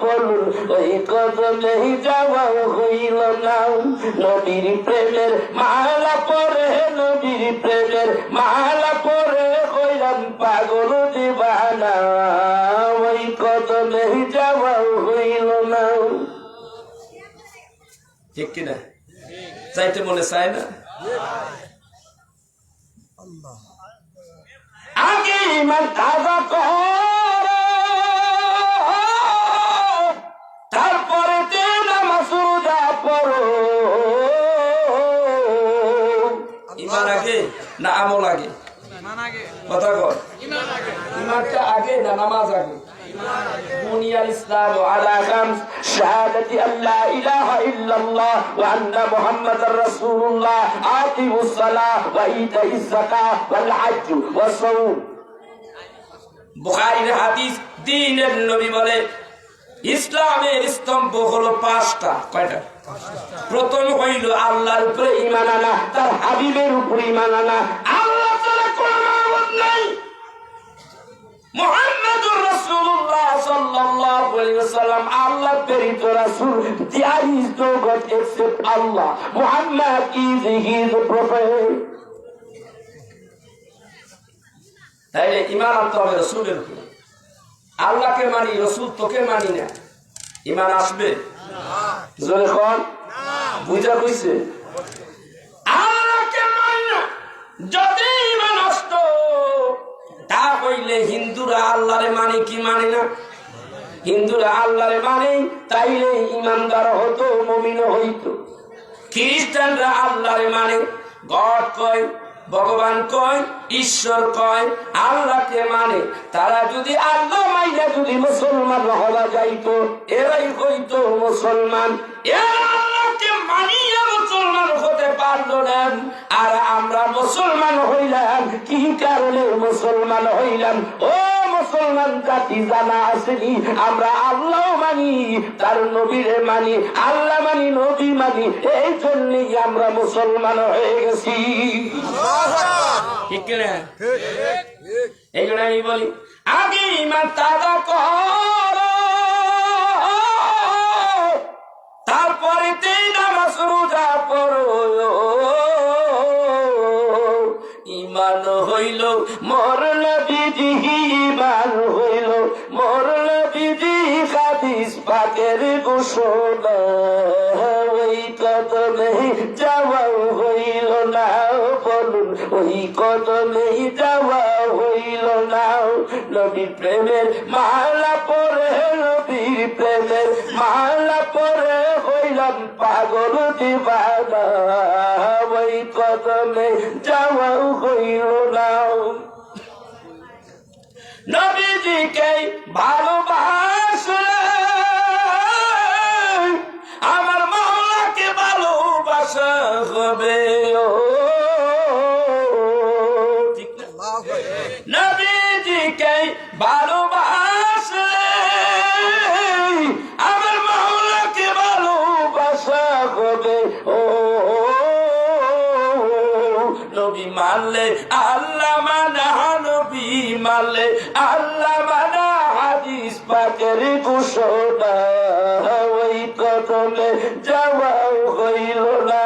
S2: বলুন ওই কদমে যাওয়া হইল না। নবীর প্রেমের মালা পরে, নবীর প্রেমের মালা পরে হইলাম পাগল দিবানা, ওই কদমে যাওয়া হইল না। ঠিক কিনা? চাইতে মনে চায় না? আগে ইমান তাজা কর, তারপরে নামাজ রোজা পড়ো। ইমান আগে না আমল আগে? কথা কর, ইমানটা আগে না নামাজ আগে? بني الإسلام على خمس: شهادة أن لا إله إلا الله وأن محمد رسول الله أقيموا الصلاة وإيتاء الزكاة والحج والصوم। বুখারীর হাদিস, দ্বীনের নবী বলে ইসলামের স্তম্ভ হলো পাঁচটা। কয়টা? প্রথম হইল আল্লাহর উপরে ঈমান আনা, তার হাবিবের উপরে ঈমান আনা। আল্লাহ ছাড়া কোনো মাবুদ নাই, মুহাম্মাদুর রাসূলুল্লাহ সাল্লাল্লাহু আলাইহি ওয়াসাল্লাম আল্লাহর প্রেরিত রাসূল। There is no God except Allah. Muhammad is his prophet. তাইলে ঈমান আনতে হবে রাসূলের উপরে। আল্লাহকে মানি, রাসূল তোকে মানি না, ঈমান আসবে না। জোরে কোন না, বুঝা কইছে? আল্লাহকে মানি না, যদি ঈমান আসতো তা হইলে হিন্দুরা আল্লাহরে মানে কি মানে না? হিন্দুরা আল্লাহরে মানে, তাইলে ইমানদার হতো, মুমিন হইতো। খ্রিস্টানরা আল্লাহরে মানে, গড কয়, ভগবান কয়, ঈশ্বর কয়, আল্লাহকে মানে। তারা যদি আল্লাহ মাইনা যদি মুসলমান হওয়া যাইতো, এরাই হইতো মুসলমান। এরা আল্লাহকে মানিয়া মুসলমান হতে পারলো না। আর আমরা মুসলমান হইলাম কি কারণে মুসলমান হইলাম? ও মুসলমান জাতি, জানা আসেনি আমরা আল্লাহ মানি, তার নবীরে মানি, আল্লাহ মানি, নবী মানি, এই জন্যই আমরা মুসলমান হয়ে গেছি। ঠিক কিনা? এই জন্য আমি বলি আগে ঈমান তাজা কর, তারপরে নামাজ রোজা পড়ো। ঈমান হইল মোর নবীজি, ঈমান হইল মোর নবী
S1: পাকের ঘোষণা ওই কদমে যাওয়া হইল না বলুন ওই কদমে যাওয়া হইল না নবী প্রেমের মালা পরে নবীর প্রেমের মালা পরে হইলাম পাগল দিবানা ওই কদমে যাওয়া হইল না নবীজিকে ভালোবাসলে আমার মাওলাকে ভালোবাসা হবে ঠিক না নবীজিকে ভালোবাসলে আমার মাওলাকে ভালোবাসা হবে নবী মানলে আল্লাহ মানা নবী মানলে আল্লাহ মানা হাদিস পাকের ঘোষণা ওই কদমে যাওয়া হইল না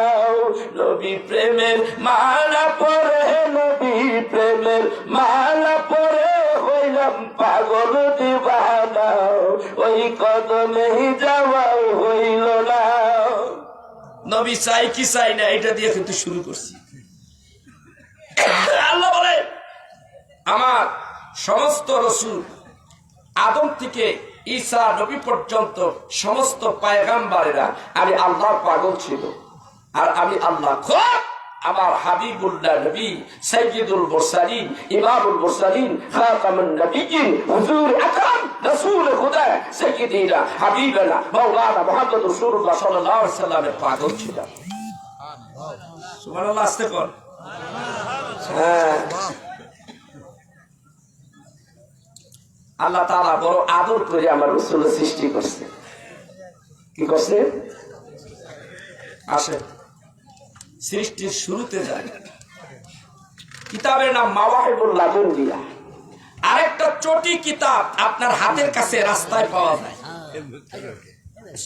S1: নবী প্রেমের মালা পরে নবী প্রেমের মালা পরে হইলাম পাগল দিবানা ওই কদমে যাওয়া হইল না নবী চাই কি চাই না এটা দিয়ে কিন্তু শুরু করছি আল্লাহ বলে আমার সমস্ত রসুল আদম থেকে ঈসা নবী পর্যন্ত সমস্ত পয়গম্বরেরা আমি আল্লাহর পাগল ছিল আর আমি আল্লাহ খুব আমার হাবিবুল্লাহ নবী সাইয়্যিদুল মুরসালিন ইমামুল মুরসালিন খাতামুন নবিয়্যিন হুজুর আকরাম রাসূল খুদা সাইয়্যিদিনা হাবিবানা মাওলানা মুহাম্মদ রাসূলুল্লাহ সাল্লাল্লাহু আলাইহি ওয়াসাল্লামের পাগল ছিল সুবহানাল্লাহ আস্তে কর আল্লাহ তাআলা বড় আদর করে আমার রাসূল সৃষ্টি করছে কি করছে আসে সৃষ্টির শুরুতে যায় কিতাবের নাম মাওয়াহিবুল লাদুনিয়া আরেকটা চটি কিতাব আপনার হাতের কাছে রাস্তায় পাওয়া যায়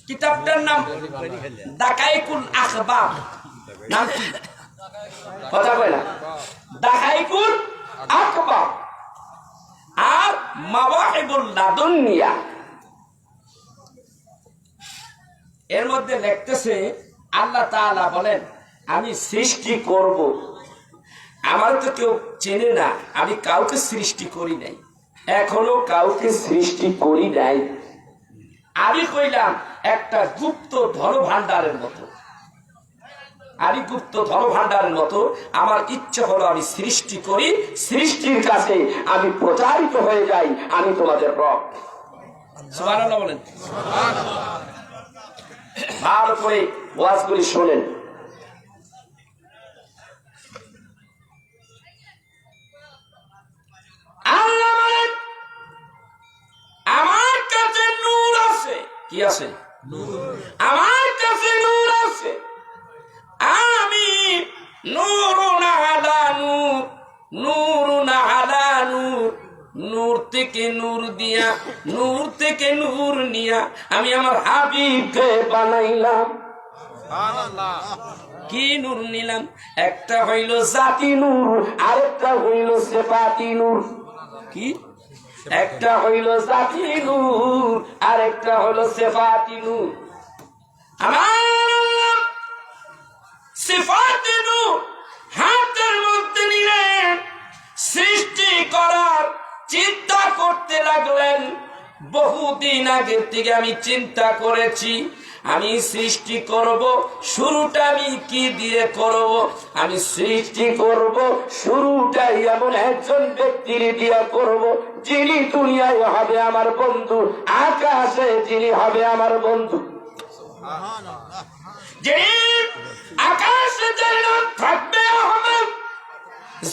S1: কিতাবটার নাম দাকাইকুল আখবার নাম কি কথা কয় না দাকাইকুল আখবার আর মাওয়াহিবুল লাদুনিয়া এর মধ্যে লিখতেছে আল্লাহ তাআলা বলেন আমি সৃষ্টি করব আমার তো কেউ চেনে না আমি কাউকে সৃষ্টি করি নাই এখনো কাউকে সৃষ্টি করি নাই আমি কইলাম একটা গুপ্ত ধনভাণ্ডারের মতো আমি গুপ্ত ধনভাণ্ডারের মতো আমার ইচ্ছে হলো আমি সৃষ্টি করি সৃষ্টির কাছে আমি প্রচারিত হয়ে যাই আমি তোমাদের রব সুবহানাল্লাহ বলেন ভালো করে ওয়াজগুলি শোনেন আল্লাহ বলেন আমার কাছে নূর আছে কি আছে আমার কাছে নূর আছে আমি নূরুন আলা নূর নূরুন আলা নূর নূর থেকে নূর দিয়া নূর থেকে নূর নিয়া আমি আমার হাবিবকে বানাইলাম কি নূর নিলাম একটা হইল জাতি নূর আরেকটা হইল সিফাতি নূর কি একটা হইল জাতি নূর আরেকটা হইল সিফাতি নূর আমার সিফাতি নূর হাতের মধ্যে নিলেন সৃষ্টি করার চিন্তা করতে লাগলেন বহুদিন আগের থেকে আমি চিন্তা করেছি আমি সৃষ্টি করব শুরুটা আমি কি দিয়ে করব আমি সৃষ্টি করব শুরুটাই এমন একজন ব্যক্তির দিয়ে করব যিনি দুনিয়ায় হবে আমার বন্ধু আকাশে যিনি হবে আমার বন্ধু যিনি আকাশে যিনি থাকবে হবে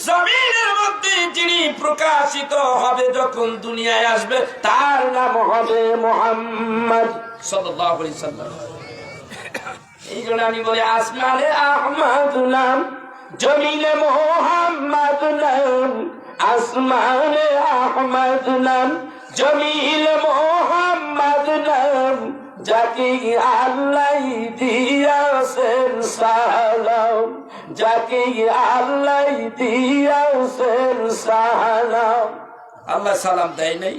S1: জমিনের মধ্যে যিনি প্রকাশিত হবে যখন দুনিয়ায় আসবে তার নাম হবে মুহাম্মদ সাল্লাল্লাহু আলাইহি সাল্লাম এই জন্য আমি বলি আসমানে আহমদ নাম জমিনে মুহাম্মদ নাম আসমানে আহমদ নাম জমিনে মুহাম্মদ নাম যাকে আল্লাহ দিয়েছেন সালাম যাকে আল্লাহ দিয়েছেন সালাম আল্লাহ সালাম দেয় নাই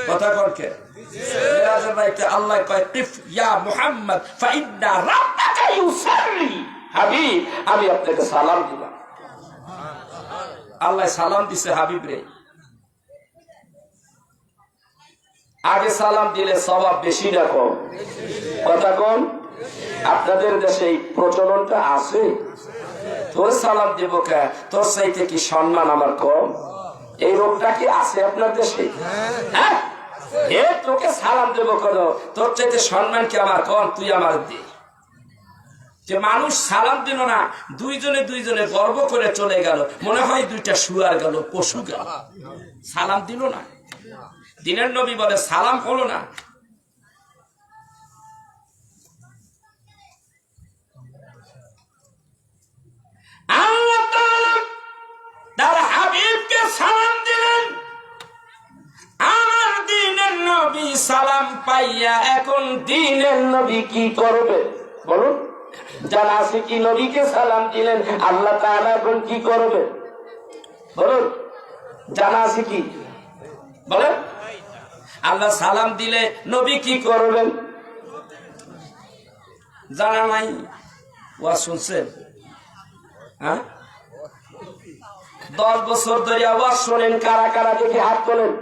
S1: কথা কর কে
S2: মেরাজের রাইতে আল্লাহ কয় কিফ ইয়া মুহাম্মদ ফাইন্না রাব্বাকা ইউসাল্লি। হাবিব, আমি আপনাকে সালাম দিলাম। আল্লাহ সালাম দিছে হাবিব রে। আগে সালাম দিলে সওয়াব বেশি না কম? কথা কোন? আপনাদের দেশে এই প্রচলনটা আছে? তোর সালাম দেব কে, তোর চাইতে কি সম্মান আমার কম? এই রোগটা কি আছে আপনার দেশে? হ্যাঁ, তোকে সালাম দেব কেন, তোর চাইতে সম্মান কি আমার কম? তুই আমার দে। যে মানুষ সালাম দিল না, দুইজনে গর্ব করে চলে গেল, মনে হয় দুইটা শুয়ার গেল, পশু গেল, সালাম দিল না। দিনের নবী বলে সালাম হলো না। আল্লাহ তার হাবিবকে সালাম দিলেন। আমার দিনের নবী সালাম পাইয়া এখন দিনের নবী কি করবে বলুন? জানা আছে কি নবীকে সালাম দিলেন, আল্লাহ তাআলা এখন কি করবে বলুন? জানা আছে কি বলেন? আল্লাহ সালাম দিলে নবী কি করবেন জানা নাই? ওয়াজ শুনছেন? হ্যাঁ, 10 বছর ধরে ওয়াজ শোনেন, কারা কারা দেখে হাত তোলেন।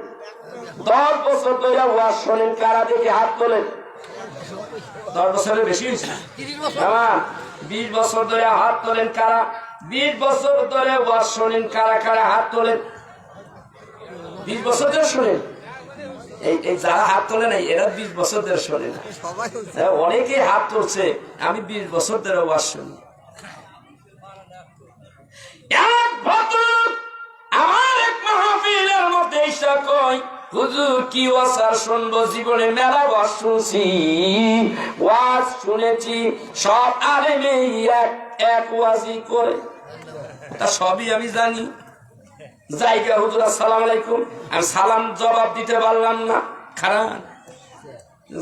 S2: 10 বছর ধরে ওয়াজ শোনেন, কারা দেখে হাত তোলেন। 10 বছরের বেশি হয়েছে? 20 বছর ধরে হাত তোলেন কারা? 20 বছর ধরে ওয়াজ শোনেন, কারা কারা হাত তোলেন? 20 বছর ধরে শোনেন। এই যারা হাত তোলে নাই এরা 20 বছর ধরে শোনে না। অনেকে হাত তুলছে, আমি 20 বছর ধরে ওয়াজ শুনি। এক ভদ্রলোক আমার এক মাহফিলের মধ্যে এসে কই, হুজুর কি ওয়াজ আর শুনবো, জীবনে মেলা ওয়াজ শুনছি, ওয়াজ শুনেছি, সব আলেমে এক ওয়াজই করে, তা সবই আমি জানি। জায়গা হুজুর আসসালামু আলাইকুম, আমি সালাম জবাব দিতে পারলাম না, খারাপ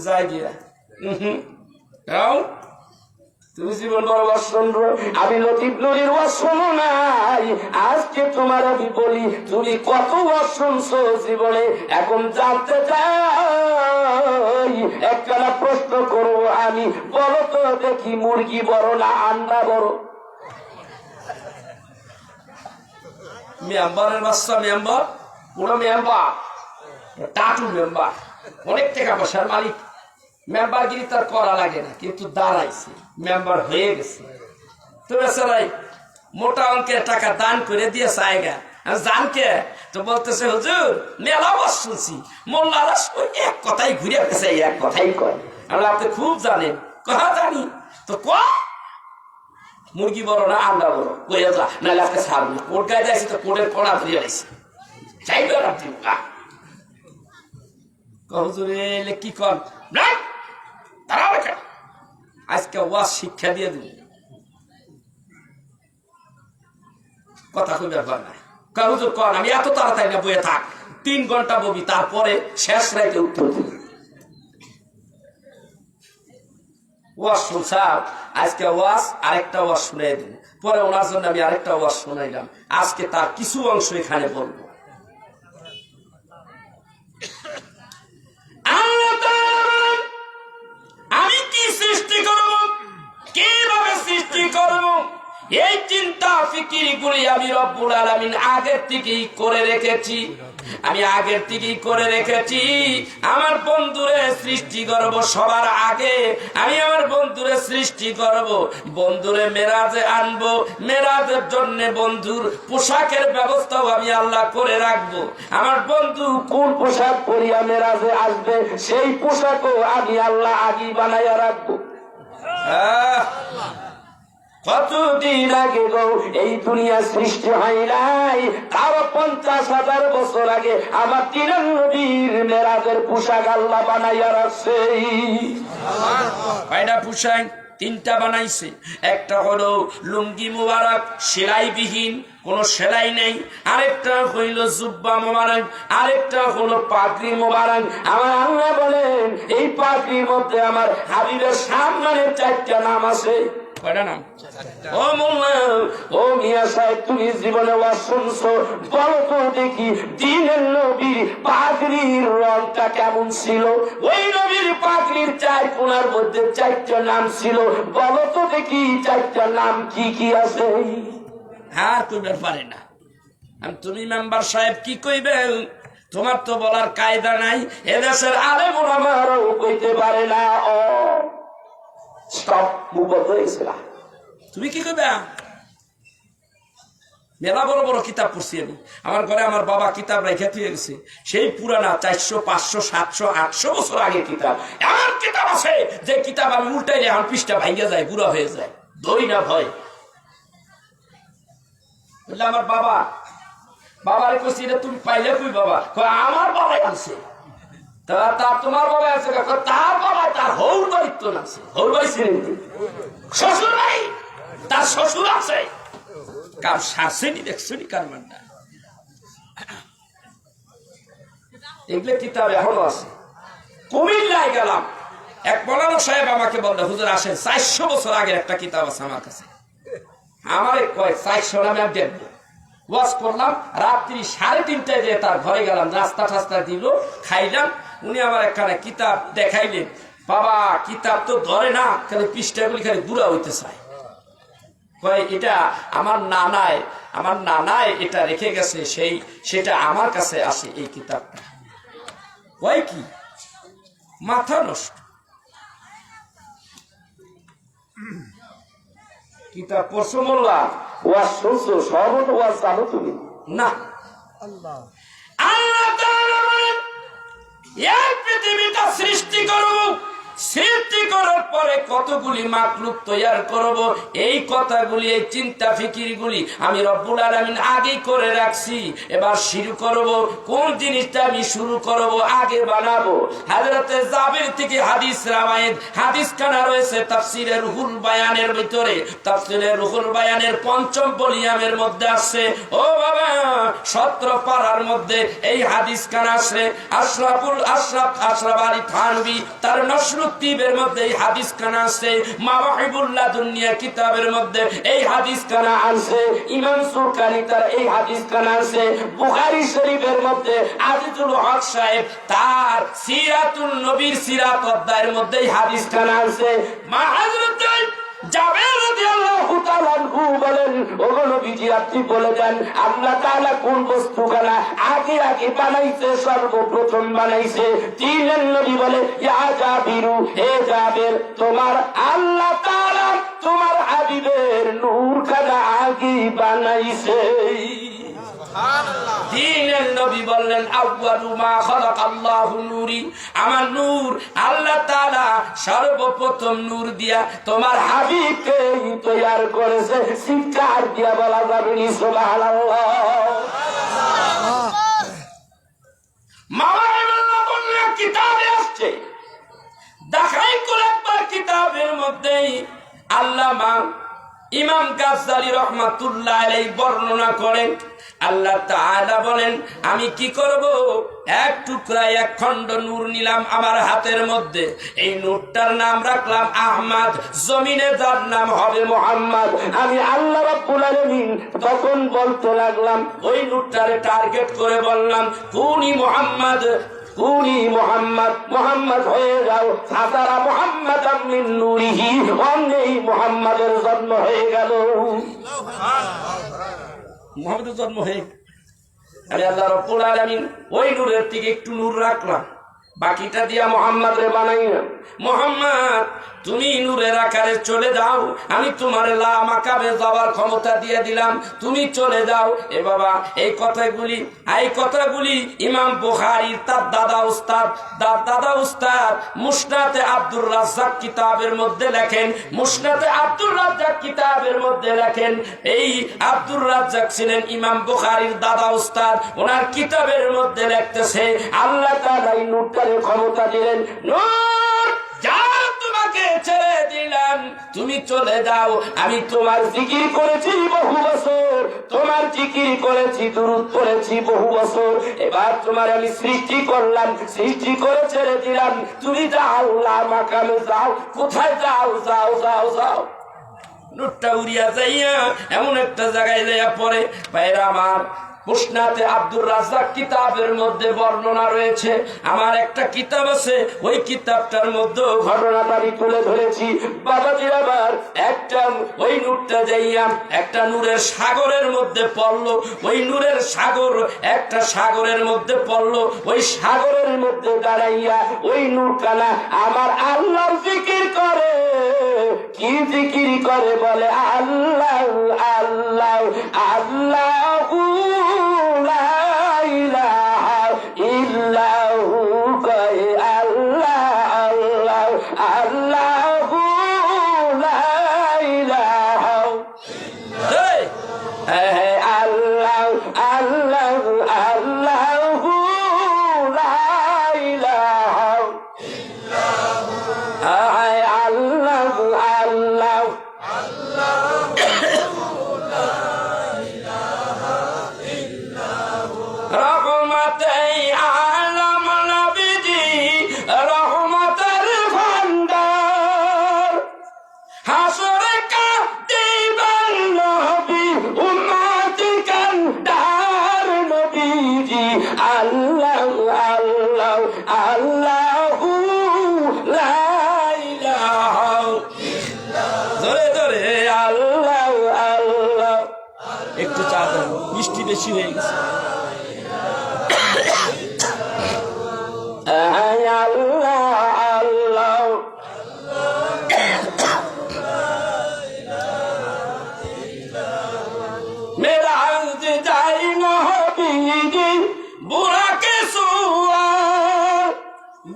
S2: যাই দিয়া। তুমি জীবন বড় ওয়াজ শুনবো, আমি লতিফ নুরির ওয়াজ শোনো নাই। আজকে তোমার আমি বলি, তুমি কত ওয়াজ শুনছো জীবনে, এখন জানতে চাই। একখানা প্রশ্ন করবো আমি, বলো তো দেখি, মুরগি বড় না আন্ডা বড়? মেম্বারের বাচ্চা, মেম্বার পুরো মেম্বার, টাটু মেম্বার, অনেক টাকা পয়সার মালিক, মেম্বারগিরি তার করা লাগে না, কিন্তু দাঁড়াইছে, মেম্বার হয়ে গেছে। তো বেচারাই মোটা অঙ্কের টাকা দান করে দিয়ে চাইগা জানকে তো বলতেছে, হুজুর মেলা ওয়াজ শুনছি, মোল্লারা এক কথাই ঘুরে গেছে, এক কথাই কয়। আমরা আপনি খুব জানেন, কথা জানি তো ক মুরগি বড় না আন্ডা বড়, কইয়া যা, নাহলে আজকে ছাড়ব না। কোর্ট গায়ে যাইছি তো কোর্টের কড়া ধরে আইছি, চাইবে আপনি হুজুরে এলে কি কর, আজকে ওয়াজ শিক্ষা দিয়ে দিব, কথা কই ব্যাপার না। হুজুর কর, আমি এত তাড়াতাড়ি না বইয়ে থাক, 3 ঘন্টা ববি, তারপরে শেষ রাইতে উত্তর দিল। ওয়াজ শুনছাম, আজকে ওয়াজ আরেকটা ওয়াজ শুনাই দিন, পরে ওনার জন্য আমি আরেকটা ওয়াজ শুনাইলাম, আজকে তার কিছু অংশ এখানে বলবো। আমি কি সৃষ্টি করব, কিভাবে সৃষ্টি করব, এই চিন্তা ফিকির গুলি আমি রব্বুল আলামিন আগের থেকেই করে রেখেছি। আমি আগের থেকেই করে রেখেছি। আমার বন্ধুরে সৃষ্টি করব সবার আগে, আমি আমার বন্ধুরে সৃষ্টি করব, বন্ধুরে মেরাজে আনবো, মেরাজের জন্য বন্ধুর পোশাকের ব্যবস্থাও আমি আল্লাহ করে রাখবো। আমার বন্ধু কোন পোশাক পরিয়া মেরাজে আসবে, সেই পোশাকও আমি আল্লাহ আগেই বানাইয়া রাখবো। কতদিন আগে গো এই দুনিয়া সৃষ্টি হয় নাই, তাও 50,000 বছর আগে আমার তিনের নবীর মেরাজের পোশাক আল্লাহ বানাইয়া রাখছে। কয়টা পোশাক? 3টা বানাইছে। একটা হলো লুঙ্গি মুবারক, সেলাইবিহীন, কোন সেলাই নেই। আরেকটা হইল জুব্বা মুবারক, আরেকটা হলো পাগড়ি মুবারক। আমার আল্লাহ বলেন, এই পাগড়ির মধ্যে আমার হাবিবের সম্মানের 4টা নাম আছে। কয়টা নাম? ও মোল্লা, ও মিয়া সাহেব, তুমি জীবনে ওয়াজ শুনছো, বলো তো দেখি দ্বীনের নবীর পাগড়ির রংটা কেমন ছিল? ওই নবীর পাগড়ির 4 কোণার মধ্যে 4টা নাম ছিল, বলো তো দেখি 4টা নাম কি কি আছে? আর কইবার পারে না। তুমি মেম্বার সাহেব কি কইবেন? তোমার তো বলার কায়দা নাই, এদেশের আলেম ওলামারাও কইতে পারে না। ও স্টপ, মুখ বন্ধ হয়েছে। তুমি কি কইবে? মেলা বড় বড় কিতাব পড়ছি আমি, আমার ঘরে আমার বাবা কিতাব রেখে দিয়ে গেছে, সেই পুরানা 400, 500, 700, 800 বছর আগে কিতাব। এমন কিতাব আছে যে কিতাব আমি উল্টাইলে আমার পৃষ্ঠা ভাইয়া যায়, বুড়া হয়ে যায়, দই না ভয়। বললে আমার বাবার কইছি, তুমি পাইলে কই বাবা? আমার বাবাই আছে। তোমার বাবা আছে? তার বাবা, তার হৌর বাড়ির তো আছে, হৌর বাড়ি ছিলেন, শ্বশুর ভাই, তার শ্বশুর আছে। কার শাসেনি দেখছনি কার মানটা? এগুলো কিতাব এখনো আছে। কুমিল্লায় গেলাম, এক মৌলানা সাহেব আমাকে বললো, হুজুর আসেন, 400 বছর আগের একটা কিতাব আছে আমার কাছে। আমারে কয় 400 নামে আমি দেখবো। ওয়াজ করলাম, রাত্রি 3:30টায় যে তার ঘরে গেলাম, রাস্তা ঠাস্তা দিল, খাইলাম। উনি আমার একখানে কিতাব দেখাইলেন। বাবা, কিতাব তো ধরে না, খালি পৃষ্ঠাগুলি খালি বুড়া হইতে চায়। কয় এটা আমার নানায় এটা রেখে গেছে, সেটা আমার কাছে আসে এই কিতাবটা। কয় কি মাথা নষ্ট কিতাব পড়ছো মোল্লা, ওয়াজ শুনছো, সর্বত ওয়াজ জানো তুমি না? আল্লাহ তাআলা বলেন, এই পৃথিবীটা সৃষ্টি করব, সৃষ্টি করার পরে কতগুলি মাখলুক তৈয়ার করব, এই কথাগুলি, এই চিন্তা ফিকিরগুলি আমি রব্বুল আলামিন আগেই করে রাখছি। এবার শুরু করব, কোন জিনিসটা আমি শুরু করব, আগে বানাবো। হযরতে জাবির থেকে হাদিস রাওয়ায়েত, হাদিস খানা রয়েছে তাফসীরে রুহুল বায়ানের ভিতরে। তাফসীরে রুহুল বায়ানের 5ম ভলিউমের মধ্যে আছে। ও বাবা, 17 পারার মধ্যে এই হাদিস খানা আছে। আশরাফ আলী থানভী তার নসরুদ্দীনের মধ্যে এই হাদিস খানা আছে। মাওয়াহিবুল্লাহ দুনিয়া কিতাবের মধ্যে এই হাদিস খানা আছে। ইমাম সুরকানি তার এই হাদিস খানা আছে। বুখারী শরীফের মধ্যে আজিজুল হক সাহেব তার সিরাতুন নবীর সিরাত অধ্যায়ের মধ্যে এই হাদিস খানা আছে। মা হযরত জাবের রাদিয়াল্লাহু তাআলা আনহু বলেন, ওগো নবীজি, আপনি বলে দেন আল্লাহ তাআলা কোন বস্তুখানা আগে বানাইছে, সর্বপ্রথম বানাইছে? তিনের নবী বলে, ইয়া জাবিরু, হে জাবের, তোমার আল্লাহ তাআলা তোমার হাবিবের নূরখানা আগে বানাইছে। দ্বীনের নবী বললেন, আউয়ালু মা খালাকাল্লাহু নূরি, আমার নূর আল্লাহ তাআলা সর্বপ্রথম নূর দিয়া তোমার হাবিবকে তৈয়ার করেছে। চিৎকার দিয়া বলা যাবে না সুবহানাল্লাহ। মাওলানা কিতাবে আসছে, দেখাই করে একবার কিতাবের মধ্যে আল্লামা ইমাম গাজ্জালী রাহমাতুল্লাহ আলাইহি বর্ণনা করেন, আল্লাহ তাআলা বলেন, আমি কি করব? এক টুকরা, এক খণ্ড নূর নিলাম আমার হাতের মধ্যে, এই নূরটার নাম রাখলাম আহমদ, জমিনে যার নাম হবে মুহাম্মদ। আমি আল্লাহ রাব্বুল আলামিন তখন বলতে লাগলাম, ওই নূরটারে টার্গেট করে বললাম, কুনি মুহাম্মদ, কুনি মুহাম্মদ, মুহাম্মদ হয়ে যাও। সাতারা মুহাম্মদ মিন নূরিহি, অমনি মুহাম্মাদের জন্ম হয়ে গেল। মুহাম্মাদের জন্ম হয়ে আমি আল্লাহ রাব্বুল আলামিন ওই নূরের থেকে একটু নূর রাখলাম, বাকিটা দিয়া মুহাম্মদ রে বানাইলাম। মুহাম্মদ, তুমি নূরের আকারে চলে যাও, আমি তোমার লা মাকামে যাওয়ার ক্ষমতা দিয়ে দিলাম, তুমি চলে যাও। এ বাবা, এই কথাগুলি ইমাম বুখারীর তার দাদা উস্তাদ মুসনাদে আব্দুর রাজ্জাক কিতাবের মধ্যে লেখেন। মুসনাদে আব্দুর রাজ্জাক কিতাবের মধ্যে লেখেন, এই আব্দুর রাজ্জাক ছিলেন ইমাম বুখারীর দাদা উস্তাদ। ওনার কিতাবের মধ্যে লিখতেছে, আল্লাহ তাআলা এই নূরটারে ক্ষমতা দিলেন, নূর যা, তোমাকে ছেড়ে দিলাম, তুমি চলে যাও। আমি তোমার জিকির করেছি বহু বছর, তোমার জিকির করেছি, দুরূদ পড়েছি বহু বছর, এবার তোমার আমি সৃষ্টি করলাম, সৃষ্টি করে ছেড়ে দিলাম, তুমি যাও, লা মাকামে যাও। কোথায় যাও? যাও যাও যাও। নূরটা উড়িয়া যাইয়া এমন একটা জায়গায় যাইয়া পড়ে। ভাইরা আমার, মুসনাদে আব্দুর রাজ্জাক কিতাবের মধ্যে বর্ণনা রয়েছে। আমার একটা কিতাব আছে, ওই কিতাবটার মধ্যে ঘটনাটা আমি তুলে ধরেছি। বাবাজি আবার একটা ওই নূরটা যাইয়া একটা নূরের সাগরের মধ্যে পড়লো। ওই নূরের সাগর একটা সাগরের মধ্যে পড়লো। ওই সাগরের মধ্যে দাঁড়াইয়া ওই নূরখানা আমার আল্লাহ জিকির করে। কি জিকির করে বলে, আল্লাহ আল্লাহ আল্লাহ লা ইলাহা ইল্লাহু, কয় আল্লাহ আল্লাহ আল্লাহু লা ইলাহা, আল্লাহ আল্লাহ আল্লাহু লা ইলাহা, আল্লাহ আল্লাহ রহমতে আলম নবীজি রহমতের ভান্ডার, হাসরে কাঁদিবেন নবী উম্মতি কান্ডার নবীজি আল্লাহ আল্লাহ আল্লাহু লা ইলাহা, জোরে জোরে আল্লাহ আল্লাহ।
S3: একটু চা দেন, মিষ্টি বেশি হয়ে গেছে।
S2: আল্লাহ আল্লাহ মেরাজ যাই নবীজি বুড়াকে সুয়ার,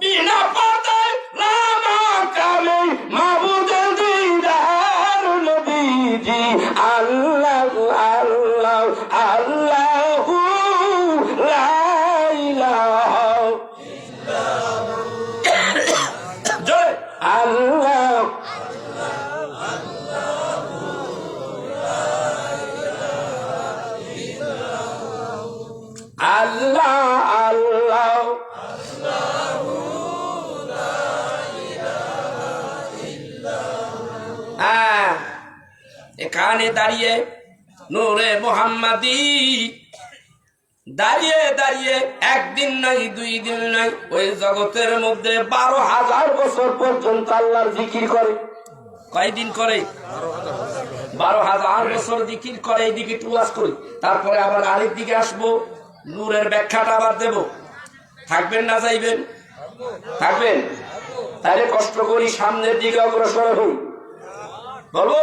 S2: বিনা পর্দায় লামা কামে মাবুদের দিদার নবীজি আল্লাহ আল্লাহ আল্লাহু লা ইলাহা, আল্লাহ আল্লাহ আল্লাহ এখানে দাঁড়িয়ে নূরে মুহাম্মাদি দাঁড়িয়ে দাঁড়িয়ে একদিন নাই দুই দিন নাই ওই জগতের মধ্যে 12,000 বছর পর্যন্ত আল্লাহর জিকির করে। কয়দিন করে? 12,000 বছর জিকির করে। এইদিকে টুয়াস করি, তারপরে আবার আরেক দিকে আসবো, নূরের ব্যাখ্যাটা আবার দেব। থাকবেন না যাইবেন? থাকবেন। তাহলে কষ্ট করি সামনের দিকে অগ্রসর হই, বলবো।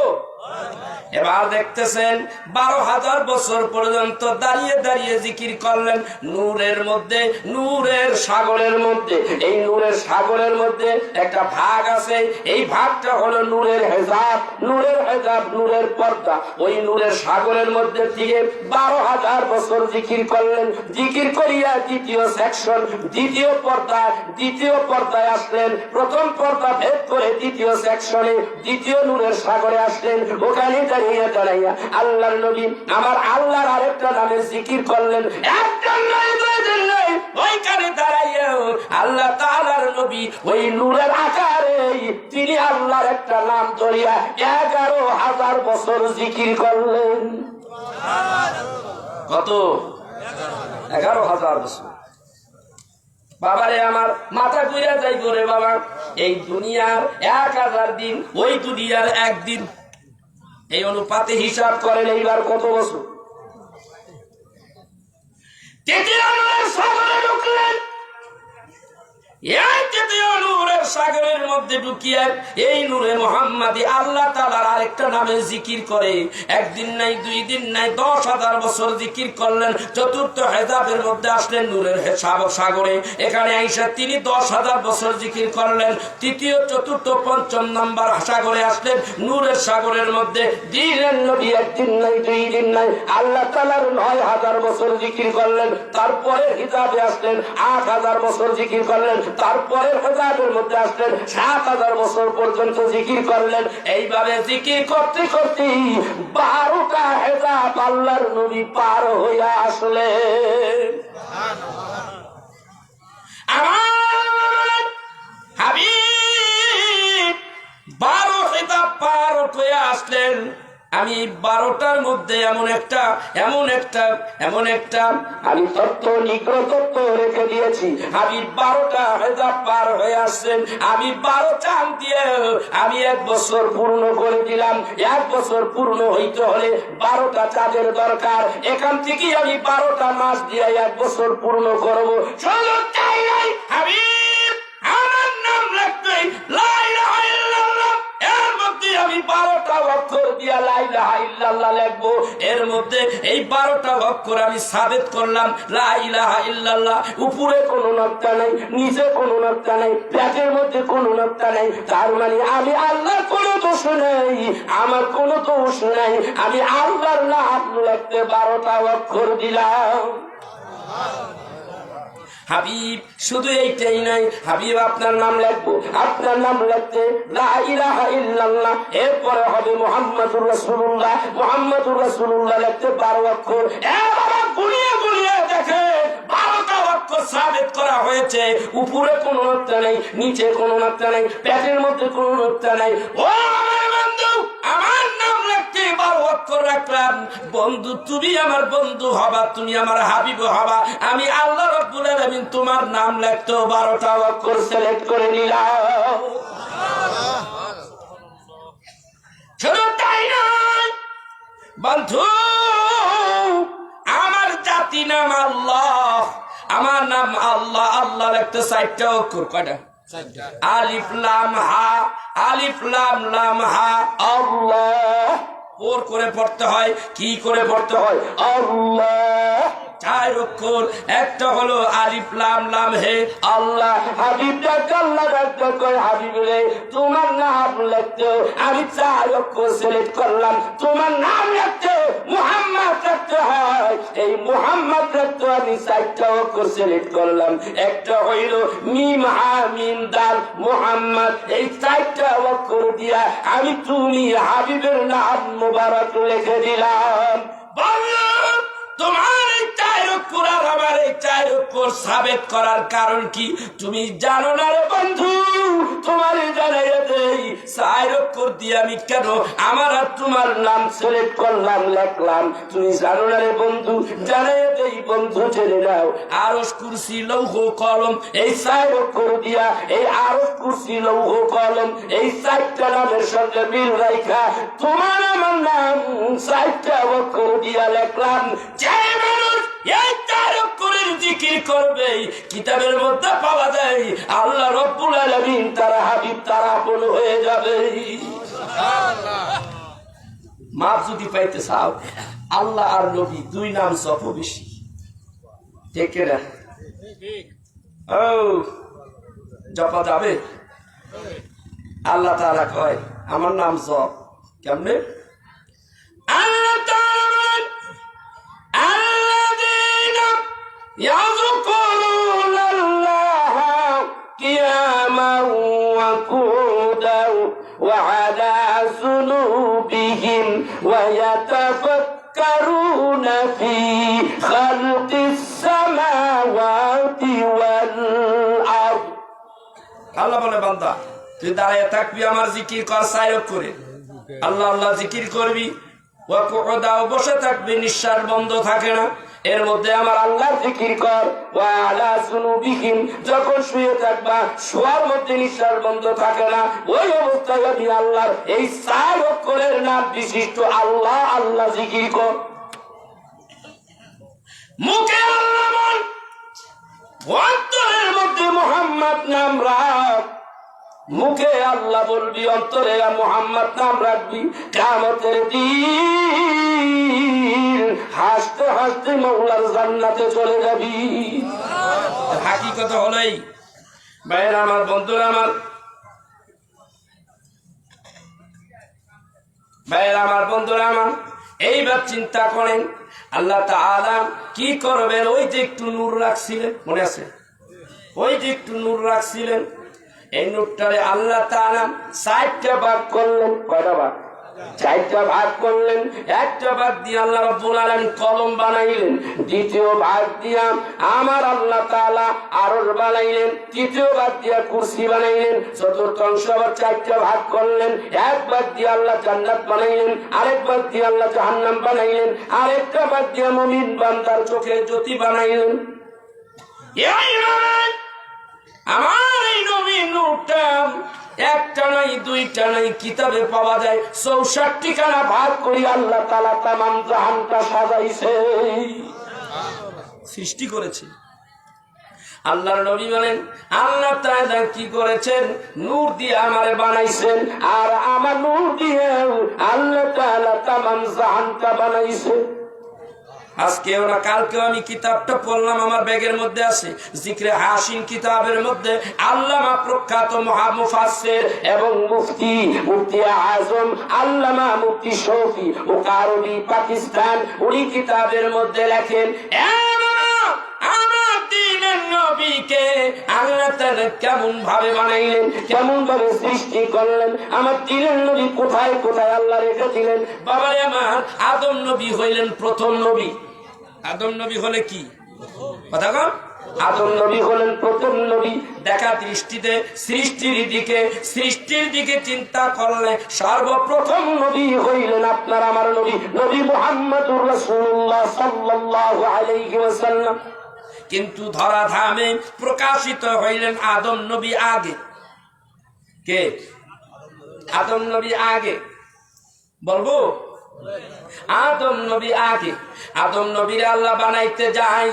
S2: এবার দেখতেছেন 12,000 বছর পর্যন্ত দাঁড়িয়ে দাঁড়িয়ে জিকির করলেন নূরের মধ্যে, নূরের সাগরের মধ্যে। এই নূরের সাগরের মধ্যে একটা ভাগ আছে, এই ভাগটা হলো নূরের হেজাব, নূরের হেজাব, নূরের পর্দা। ওই নূরের সাগরের মধ্যে থেকে 12,000 বছর জিকির করলেন। জিকির করিয়া দ্বিতীয় সেকশন, দ্বিতীয় পর্দায় আসলেন। প্রথম পর্দা ভেদ করে দ্বিতীয় সেকশনে, দ্বিতীয় নূরের সাগরে আসলেন। ওখানে দাঁড়িয়ে দাঁড়াইয়া আল্লাহর নবী আমার আল্লাহর আরেকটা নামে জিকির করলেন। একজন নাই, দুইজন নাই, ওইখানে দাঁড়াইয়া আল্লাহ তাআলার নবী ওই নূরের আকারে তিনি আল্লাহর একটা নাম ধরিয়া 11,000 বছর জিকির করলেন। কত? 11,000 বছর। বাবারে আমার মাথা ঘুরে যাই করে বাবা, এই দুনিয়ার 1000 দিন, ওই দুনিয়ার একদিন, এই অনুপাতে হিসাব করেন এইবার কত বছর। তৃতীয় নূরের সাগরে ঢুকলেন। এই তৃতীয় নূরের সাগরের মধ্যে ঢুকিয়ে এই নূরে মুহাম্মাদি আল্লাহ তাআলার আরেকটা নামে জিকির করে। একদিন নাই, দুই দিন নাই, 10,000 বছর জিকির করলেন। চতুর্থ হেজাবের মধ্যে আসলেন নূরের সাগরে। এখানে আইসা তিনি 10,000 বছর জিকির করলেন। তৃতীয়, চতুর্থ, পঞ্চম নাম্বার সাগরে আসলেন নূরের সাগরের মধ্যে। দিলেন নবী একদিন নাই, দুই দিন নাই, আল্লাহ তাআলার 9,000 বছর জিকির করলেন। তারপরে হিজাবে আসলেন 8,000 বছর জিকির করলেন। তারপরে হেজাবের মধ্যে আসলেন 7,000 বছর পর্যন্ত জিকির করলেন। এইভাবে জিকির করতে করতে 12টা হেজাব আল্লাহর নবী পার হইয়া আসলেন। আমার হাবিব 12 হেজাব পার হইয়া আসলেন আমি 12টার মধ্যে এমন একটা
S1: আমি তত্ত্ব নিগ্রহ তত্ত্ব রেখে দিয়েছি।
S2: আমি 12টা হেজাব পার হয়ে আসছেন, আমি 12 চাঁদ দিয়ে আমি 1 বছর পূর্ণ করে দিলাম। 1 বছর পূর্ণ হইতে হলে 12টা চাঁদের দরকার। এখান থেকে আমি 12টা মাস দিয়ে 1 বছর পূর্ণ করবো। শুধু তাই নাই হাবিব, আমার নাম লাগবে লা ইলাহা ইল্লাল্লাহ। এর মধ্যে আমি 12টা অক্ষর দিয়া লা ইলাহা ইল্লাল্লাহ লিখবো। এর মধ্যে এই 12টা অক্ষর আমি সাবিত করলাম লা ইলাহা ইল্লাল্লাহ।
S1: উপরে কোনো নকশা নাই, নিচে কোনো নকশা নাই, পেটের মধ্যে কোনো নকশা নাই। তার মানে আমি আল্লাহর কোনো দোষ নাই, আমার কোনো দোষ নাই। আমি আল্লাহর নাম লিখতে 12টা অক্ষর দিলাম।
S2: হাবিব শুধু এইটাই নয়, হাবিব আপনার নাম লিখবো।
S1: আপনার নাম লিখতে লা ইলাহা ইল্লাল্লাহ, এরপরে হবে মুহাম্মাদুর রাসূলুল্লাহ। মুহাম্মাদুর রাসূলুল্লাহ লিখতে 12 অক্ষর।
S2: বাবা গুলিয়ে গুলিয়ে দেখে 12টা অক্ষর সাবিত করা হয়েছে।
S1: উপরে কোনো নকশা নাই, নিচে কোনো নকশা নাই, পেটের মধ্যে কোনো নকশা নাই।
S2: ও আমার বন্ধু, আমার নাম লিখতে 12 অক্ষর রাখলাম। বন্ধু তুমি আমার বন্ধু হবা, তুমি আমার হাবিব হবা। আমি আল্লাহ রাব্বুল আলামিন তোমার নাম লিখতে 12টা অক্ষর সিলেক্ট করে নিলাম। শুধু তাই নয় বন্ধু, আমার জাতি নাম আল্লাহ, আমার নাম আল্লাহ। আল্লাহ লিখতে 4টা অক্ষর। কয়টা? আলিফ লাম হা, আলিফ লাম লাম হা।
S1: আল্লাহ
S2: ওর করে পড়তে হয়, কি করে পড়তে হয়?
S1: আল্লাহ
S2: 4 অক্ষর। একটা হলো আলিফ লাম লাম হে।
S1: আল্লাহ। হাবিবটা আল্লাহ ডাকতে কই, হাবিব রে তোমার নাম লিখতে আমি 4 অক্ষর সিলেক্ট করলাম। তোমার নাম লিখতে মুহাম্মদ লিখতে হয়, এই মুহাম্মদ লিখতে আমি 4টা অক্ষর সিলেক্ট করলাম। একটা হইল মিম হা মিম দাল মুহাম্মদ। এই 4টা অক্ষর দিয়া আমি তুমি হাবিবের নাম মুবারক লিখে দিলাম।
S2: তোমার এই 4 অক্ষর আর আমার এই 4 অক্ষর সাবেত করার কারণ কি তুমি জানো না রে বন্ধু?
S1: তোমার জানাইয়া দেই
S2: 4 অক্ষর দিয়ে আমি কেন আমার আর তোমার
S1: নাম সিলেক্ট করলাম, লিখলাম। তুমি জানো না রে বন্ধু, জানাইয়া দেই বন্ধু, জেনে নাও।
S2: আরশ কুরসি লৌহ কলম
S1: এই 4 অক্ষর দিয়া এই আরশ কুরসি লৌহ কলম এই 4টা নামের সঙ্গে মিল রাখা তোমার আমার নাম 4টা অক্ষর দিয়া লিখলাম।
S2: যে মানুষ এই 4 অক্ষরের জিকির করবে কিতাবের মধ্যে পাওয়া যায় আল্লাহ রাব্বুল আলামিন
S1: তারা হাবিব, তারা আপন হয়ে যাবে।
S2: মাপ যদি পাইতে চাও আল্লাহ আর নবী 2 নাম জপ বেশি। ঠিক না? ও জপা যাবে? আল্লাহ তাআলা কয় আমার নাম জপ। কেমনে? আল্লাহ তাআলা বলেন আল্লাযীনা
S1: ইয়াযকুরুনাল্লাহা কিয়ামান ওয়া কুউদান ওয়া আলা যুনুবিহিম ওয়া ইয়াতাফাক্কারুনা ফি খালকিস সামাওয়াতি ওয়াল আরদ।
S2: আল্লাহ বলে বান্দা তুই দাঁড়িয়ে থাকবি, আমার জিকির কর 4 অক্ষরে। আল্লাহ আল্লাহ জিকির করবি, ওয়া কুউদাও বসে থাকবি, নিঃশ্বাস বন্ধ থাকে না। এর মধ্যে আমার
S1: আল্লাহর জিকির কর। ওয়া আলা যুনুবিহিম, যখন শুয়ে থাকবা শোয়ার মধ্যে নিঃশ্বাস বন্ধ থাকে না, ওই অবস্থায় আমি আল্লাহর এই 4 অক্ষরের নাম বিশিষ্ট আল্লাহ আল্লাহ জিকির কর।
S2: মুখে আল্লাহ বল,
S1: অন্তরের মধ্যে মুহাম্মদ নাম রাখ। মুখে আল্লাহ বলবি, অন্তরে মুহাম্মদ নাম রাখবি। কিয়ামতের দিন হাসতে হাসতে মওলার জান্নাতে চলে যাবি।
S2: হাকিকত হলোই ভাইয়েরা আমার, বন্ধুরা আমার, ভাইয়েরা আমার, বন্ধুরা আমার, এইবার চিন্তা করেন আল্লাহ তাআলা কি করবেন। ওই যে একটু নূর রাখছিলেন, মনে আছে? ওই যে একটু নূর রাখছিলেন, এই নূরটারে আল্লাহ তাআলা 4টা ভাগ করলেন। কয়টা ভাগ? চারটা ভাগ করলেন। একটা ভাগ দিয়ে আল্লাহ রাব্বুল আলামিন কলম বানাইলেন, দ্বিতীয় ভাগ দিয়া আমার আল্লাহ তাআলা আরশ বানাইলেন, তৃতীয় ভাগ দিয়া কুরসি বানাইলেন, চতুর্থ অংশ আবার চারটা ভাগ করলেন। এক ভাগ দিয়ে আল্লাহ জান্নাত বানাইলেন, আরেক ভাগ দিয়ে আল্লাহ জাহান্নাম বানাইলেন, আরেকটা ভাগ দিয়ে মুমিন বান্দার চোখের জ্যোতি বানাইলেন। আমার এই নবীর নূরটা একটা নাই দুইটা নাই, কিতাবে পাওয়া যায় 64 খানা ভাগ করি আল্লাহ তাআলা তামাম জাহানটা সাজাইছে, সৃষ্টি করেছে। আল্লাহর নবী বলেন আল্লাহ তাআলা কি করেছেন, নূর দিয়ে আমারে বানাইছেন, আর আমার নূর দিয়ে আল্লাহ তাআলা তামাম জাহানটা বানাইছে। আজকেও না কালকেও আমি কিতাবটা পড়লাম, আমার ব্যাগের মধ্যে আছে, জিক্রে হাসিন কিতাবের মধ্যে আল্লামা প্রখ্যাত মুফাসসির এবং মুফতি আজম আল্লামা মুফতি শফি মুকাররবি পাকিস্তান, উনি কিতাবের মধ্যে লেখেন আমার দ্বীনের নবীকে আল্লাহ তাআলা কেমন ভাবে বানাইলেন, কেমন ভাবে সৃষ্টি করলেন, আমার দ্বীনের নবী কোথায় কোথায় আল্লাহ রেখেছিলেন। বাবারে আমার আদম নবী হইলেন প্রথম নবী। আদম নবী হলে কি কথা কম, আদম নবী হলেন প্রথম নবী। দেখা দৃষ্টিতে সৃষ্টির দিকে চিন্তা করলে সর্বপ্রথম নবী হইলেন আপনার আমার নবী, নবী মুহাম্মদুর রাসূলুল্লাহ সাল্লাল্লাহু আলাইহি ওয়াসাল্লাম। কিন্তু ধরাধামে প্রকাশিত হইলেন আদম নবী আগে। কে আদম নবী আগে বলবো? আদম নবী আগে। আদম নবীর আল্লাহ বানাইতে যায়,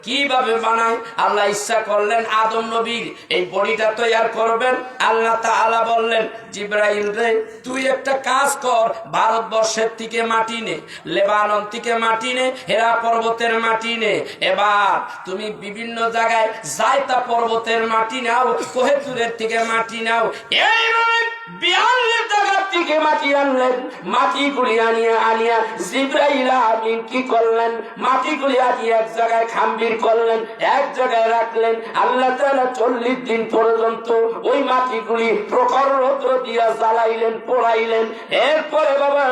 S2: কিভাবে বানায়? আল্লাহ ইচ্ছা করলেন আদম নবীর এই বডিটা তৈরি করবেন। আল্লাহ তাআলা বললেন জিবরাইল রে তুই একটা কাজ কর, ভারতবর্ষের থেকে মাটি নে, লেবানন থেকে মাটি নে, হেরা পর্বতের মাটি নে, এবার তুমি বিভিন্ন জায়গায় জায়তা পর্বতের মাটি নাও, কোহেতুরের থেকে মাটি নাও। এইভাবে 42 জায়গা থেকে মাটি আনলেন। মাটিগুলি আনিয়া জিবরাইল আমিন কি করলেন, মাটিগুলি আনিয়ে এক জায়গায় খাম্বির করলেন, এক জায়গায় রাখলেন। আল্লাহ তাআলা 40 দিন পর্যন্ত ওই মাটিগুলি প্রখর রৌদ্র দিয়া জ্বালাইলেন, পোড়াইলেন। এরপরে বাবা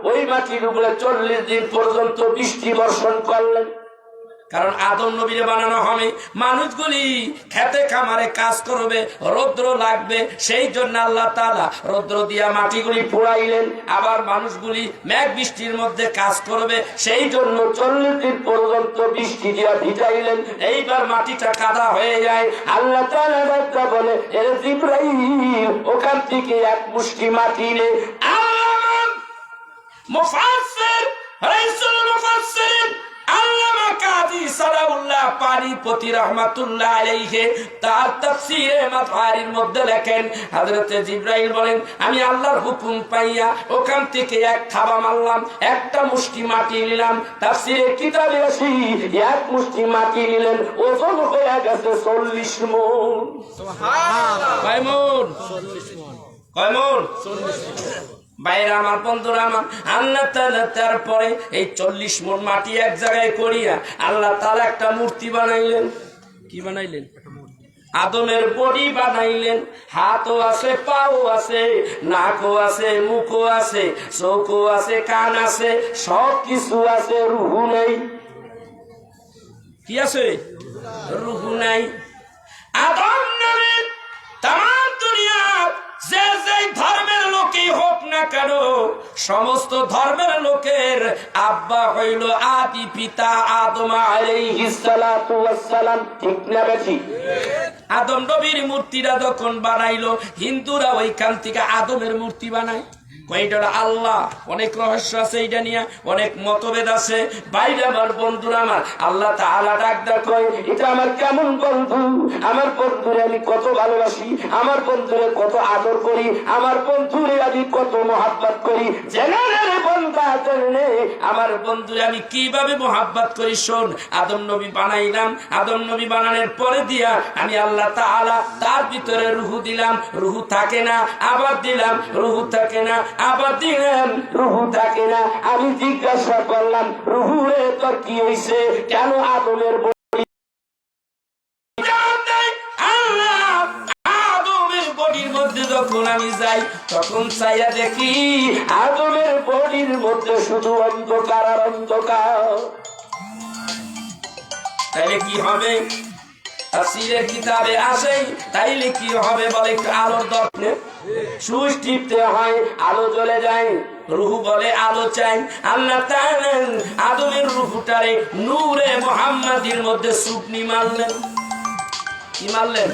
S2: ওই মাটির উপরে 40 দিন পর্যন্ত বৃষ্টি বর্ষণ করলেন। কারণ আদম নবীরে বানানো হবে মানুষগুলি খেতে খামারে কাজ করবে, রৌদ্র লাগবে, সেই জন্য আল্লাহ তাআলা রৌদ্র দিয়া মাটিগুলি পোড়াইলেন। আবার মানুষগুলি মেঘ বৃষ্টির মধ্যে কাজ করবে, সেই জন্য 40 দিন পর্যন্ত বৃষ্টি দিয়া ভিজাইলেন। এইবার মাটিটা কাদা হয়ে যায়। আল্লাহ তাআলা বলে এ জিবরাইল ওখান থেকে এক মুষ্টি মাটি নে। মুফাসসির রাইসুল মুফাসসিরিন আল্লামা কাজী সালাউল্লাহ পানিপতি রাহমাতুল্লাহ আলাইহি তার তাফসীরে মাতহারির মধ্যে লেখেন হযরত জিবরাইল বলেন আমি আল্লাহর হুকুম পাইয়া ওখান থেকে এক থাবা মারলাম, একটা মুষ্টি মাটি নিলাম। তাফসীরে কিতাবে আছে এক মুষ্টি মাটি নিলেন, ওজন হয়ে গেছে 40 মণ। সুবহানাল্লাহ। কয় মণ? 40 মণ। কয় মণ? 40 মণ। বাইরে আমার বন্ধুরা আমার, আল্লাহ তাআলা তারপরে এই 40 মণ মাটি এক জায়গায় করিয়া আল্লাহ তাআলা একটা মূর্তি বানাইলেন। কি বানাইলেন? আদমের বডি বানাইলেন। হাতও আছে, পাও আছে, নাকও আছে, মুখও আছে, চোখও আছে, কান আছে, সব কিছু আছে, রুহু নাই। কি আছে? রুহু নাই। আদম নবী তামাম দুনিয়া যে যে ধর্মের লোকই হোক না কেন, সমস্ত ধর্মের লোকের আব্বা হইল আদি পিতা আদম আলাইহিস সালাতু ওয়াস সালাম। ঠিক না বেশি? আদম নবীর মূর্তিটা যখন বানাইলো, হিন্দুরা ওইখান থেকে আদমের মূর্তি বানায়। কয়টা আল্লাহ, অনেক রহস্য আছে, এটা নিয়ে অনেক মতভেদ আছে। বাইরে আমার বন্ধুরা আমার, আল্লাহ তাআলা ডাকদা কয় এটা আমার কেমন বন্ধু, আমার বন্ধুরে আমি কত ভালোবাসি, আমার বন্ধুরে কত আদর করি, আমার বন্ধুরে আমি কত মহাব্বত করি। জেনারেল বন্ধা জেনে আমার বন্ধুরে আমি কিভাবে মহাব্বত করি শোন। আদম নবী বানাইলাম, আদম নবী বানানোর পরে দিয়া আমি আল্লাহ তাআলা তার ভিতরে রুহু দিলাম, রুহু থাকে না, আবার দিলাম, রুহু থাকে না, আবার দিলাম, রুহু থাকে না। আমি জিজ্ঞাসা করলাম রুহু রে তোর কি হয়েছে, কেন আদমের বডির মধ্যে যখন আমি যাই তখন চাইয়া দেখি আদমের বডির মধ্যে শুধু অন্ধকার আর অন্ধকার। তাইলে কি হবে? তাফসীরের কিতাবে আসে তাইলে কি হবে বলে, একটু আলোর দরকার, সুইচ টিপতে হয়, আলো জ্বলে যায়। রুহু বলে আলো চাই। আল্লাহ তাআলা আদমের রুহুটারে নূরে মুহাম্মাদির মধ্যে সুপনি মারলেন। কি মারলেন?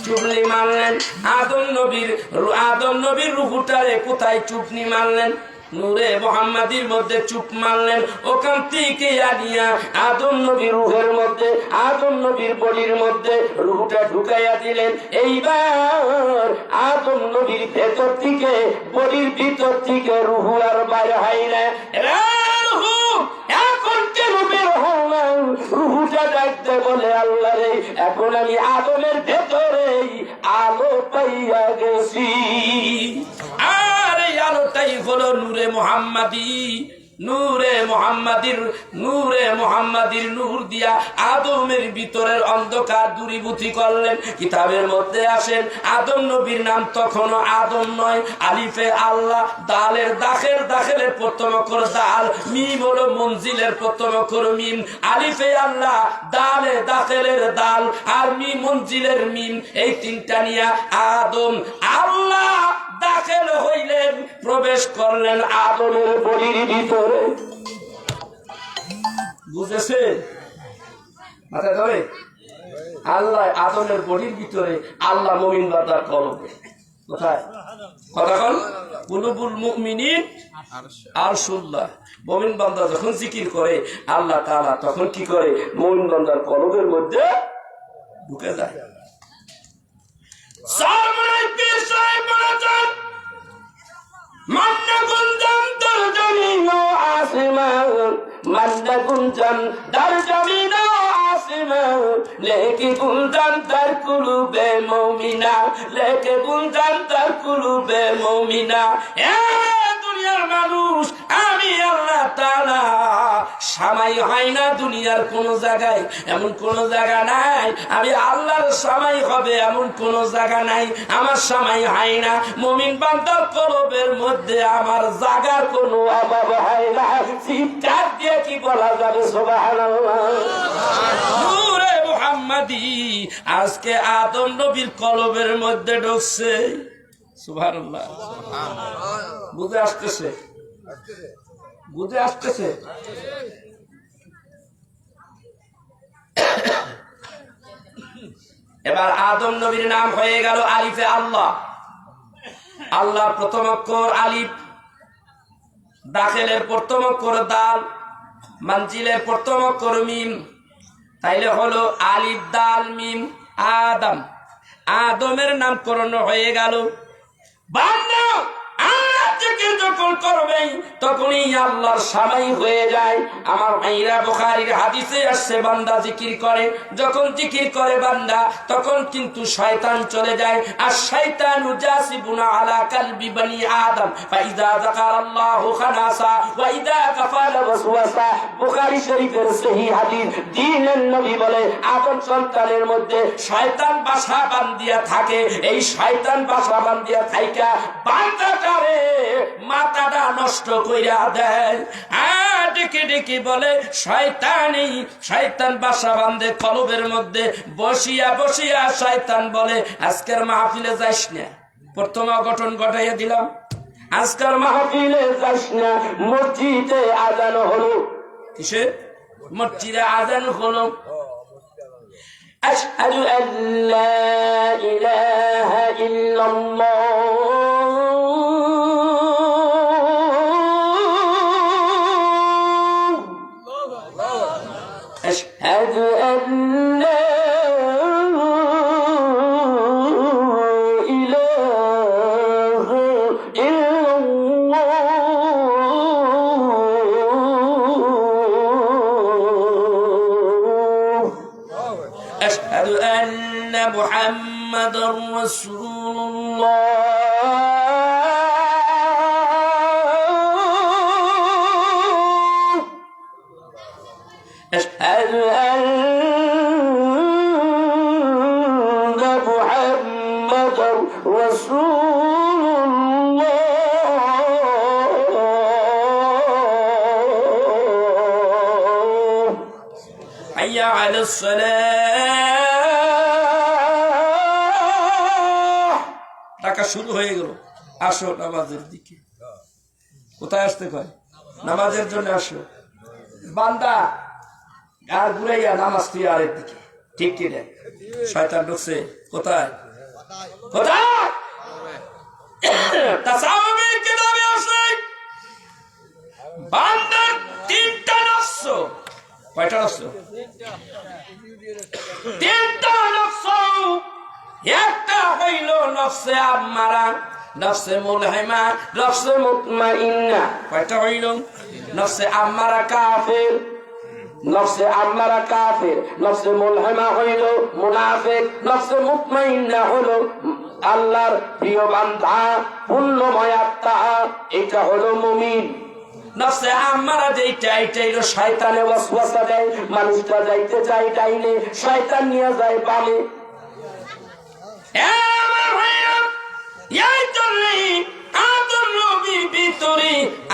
S2: চুপনি মারলেন। আদম নবীর রুহুটারে কোথায় চুপনি মারলেন? নূরে মুহাম্মাদির মধ্যে চুপ মারলেন। ওখান থেকে আনিয়া আদম নবীর রুহের মধ্যে, আদম নবীর বডির মধ্যে রুহটা ঢুকাইয়া দিলেন। এইবার আদম নবীর ভেতর থেকে, বডির ভিতর থেকে রুহু আর বাইরে হয় না। রুহু এখন কেন বের হল না? রুহুটা ডাকতে বলে, আল্লাহ রে, এখন আমি আদমের ভেতরে আলো পাইয়া গেছি। আর এই আলোটাই হলো নূরে মুহাম্মাদি। নূরে মুহাম্মাদির নূর দিয়া আদমের ভিতরের অন্ধকার দূরীভূতি করলেন। কিতাবের মধ্যে আসেন আদম নবীর নাম তখনও আদম নয়, আলিফে আল্লাহ, দালের দাখেলের প্রথম অক্ষর দাল, মিম হলো মঞ্জিলের প্রথম অক্ষর মিম। আলিফে আল্লাহ, দালে দাখেলের দাল, আর মিম মঞ্জিলের মিম, এই তিনটা নিয়ে আদম। আল্লাহ দাখিল হইলেন, প্রবেশ করলেন আদমের বডির ভিতরে। বুঝেছে? মাথা ধরে আল্লাহ আদমের বডির ভিতরে, আল্লাহ মুমিন বান্দার কলবে। কোথায়? কথা বল। কুলুবুল মুমিনিন আরশুল্লাহ। মুমিন বান্দা যখন জিকির করে আল্লাহ তাআলা তখন কি করে? মুমিন বান্দার কলবের মধ্যে ঢুকে যায়। সারমনের পীর সাহেব বলেছেন, মান্না গুঞ্জন তার জমিন ও আসমান, মান্না গুঞ্জন তার জমিন ও আসমান, লেকে গুঞ্জন তার কুলুবে মুমিনা, লেকে গুঞ্জন তার কুলুবে মুমিনা। এ দুনিয়ার মানুষ, আমি আল্লাহ তাআলা সামাই হয় না দুনিয়ার কোন জায়গায়, এমন কোন জায়গা নাই। আমি আল্লাহর সামাই হবে এমন কোন জায়গা নাই। আমার সামাই হয় না। মুমিন বান্দার কলবের মধ্যে আমার জায়গার কোনো অভাব হয় না। চিৎকার দিয়ে কি বলা যাবে? সুবহানাল্লাহ। নূরে মুহাম্মাদি আজকে আদম নবীর কলবের মধ্যে ঢুকছে। সুবহানাল্লাহ। বুঝে আসতেছে? বুঝে আসতেছে? এবার আদম নবীর নাম হয়ে গেল আলিফে আল্লাহ। আল্লাহ প্রথম অক্ষর আলিফ, দাখিলের প্রথম অক্ষর দাল, মঞ্জিলের প্রথম অক্ষর মিম। তাইলে হলো আলিফ দাল মিম আদম। আদমের নামকরণ হয়ে গেল। বান্দা আল্লাহ জিকির যখন করবে তখনই আল্লাহর সামাই হয়ে যায়। আমার ভাইরা, বুখারীর হাদিসে আসছে, বান্দা জিকির করে, যখন জিকির করে বান্দা তখন কিন্তু শয়তান চলে যায়। আর শয়তানু জাসিবুনা আলা কলবি বনি আদম ফাইযা যাকারাল্লাহু খানাসা ওয়া ইযা কাফারা ওয়াসওয়াসা। বুখারী শরীফের সহিহ হাদিস। দ্বীনের নবী বলে, আদম সন্তানের মধ্যে শয়তান বাসা বাঁধিয়া থাকে। এই শয়তান বাসা বাঁধিয়া থাইকা বান্দাটারে মাথাটা নষ্ট কইরা দেয়। আর ডেকে ডেকে বলে, শয়তান বাসা বাঁধে কলবের মধ্যে। বসিয়া বসিয়া শয়তান বলে, আজকের মাহফিলে যাইস না। প্রথম অঘটন ঘটাইয়া দিলাম, আজকের মাহফিলে যাইস না। মসজিদে আজান হলো। কিসে? মসজিদে আজান হলো। আশহাদু আল্লা ইলাহা ইল্লাল্লাহ أشهد أن لا إله إلا الله أشهد أن محمدا رسول الله أشهد أن محمدا
S1: রাসূলুল্লাহ।
S2: হাইয়া আলাস সালাহ। টাকা শুরু হয়ে গেল, আসো নামাজের দিকে। কোথায় আসতে কয়? নামাজের জন্য আসো। বান্দা আর ঘুরাইয়া নামাজ তুই আরেক দিকে, ঠিক কি রে? শয়তান ঢুকছে কোথায়? কোথায়? তাসাউফের কিতাবে আছে বান্দার তিনটা নফস। কয়টা নফস? তিনটা নফস। একটা হইল নফসে আম্মারা, নফসে মুলহিমা, নফসে মুতমাইন্না। কয়টা হইল? নফসে আম্মারা কাফের, নফসে আম্মারা কাফের, নফসে মুলহিমা হইল মুনাফিক, নফসে মুতমাইন্না হইল আল্লাহর প্রিয় বান্দা, পুণ্যময় আত্মা, এটা হলো মুমিন। নফসে আম্মারা যেইটা, এটা হলো শয়তানে ওয়াসওয়াসা দেয়, মানুষটা যাইতে চায় ডাইনে, শয়তান নিয়ে যায় বামে। আমার ভাইয়া, এই জন্যই আদম নবীর ভিতরে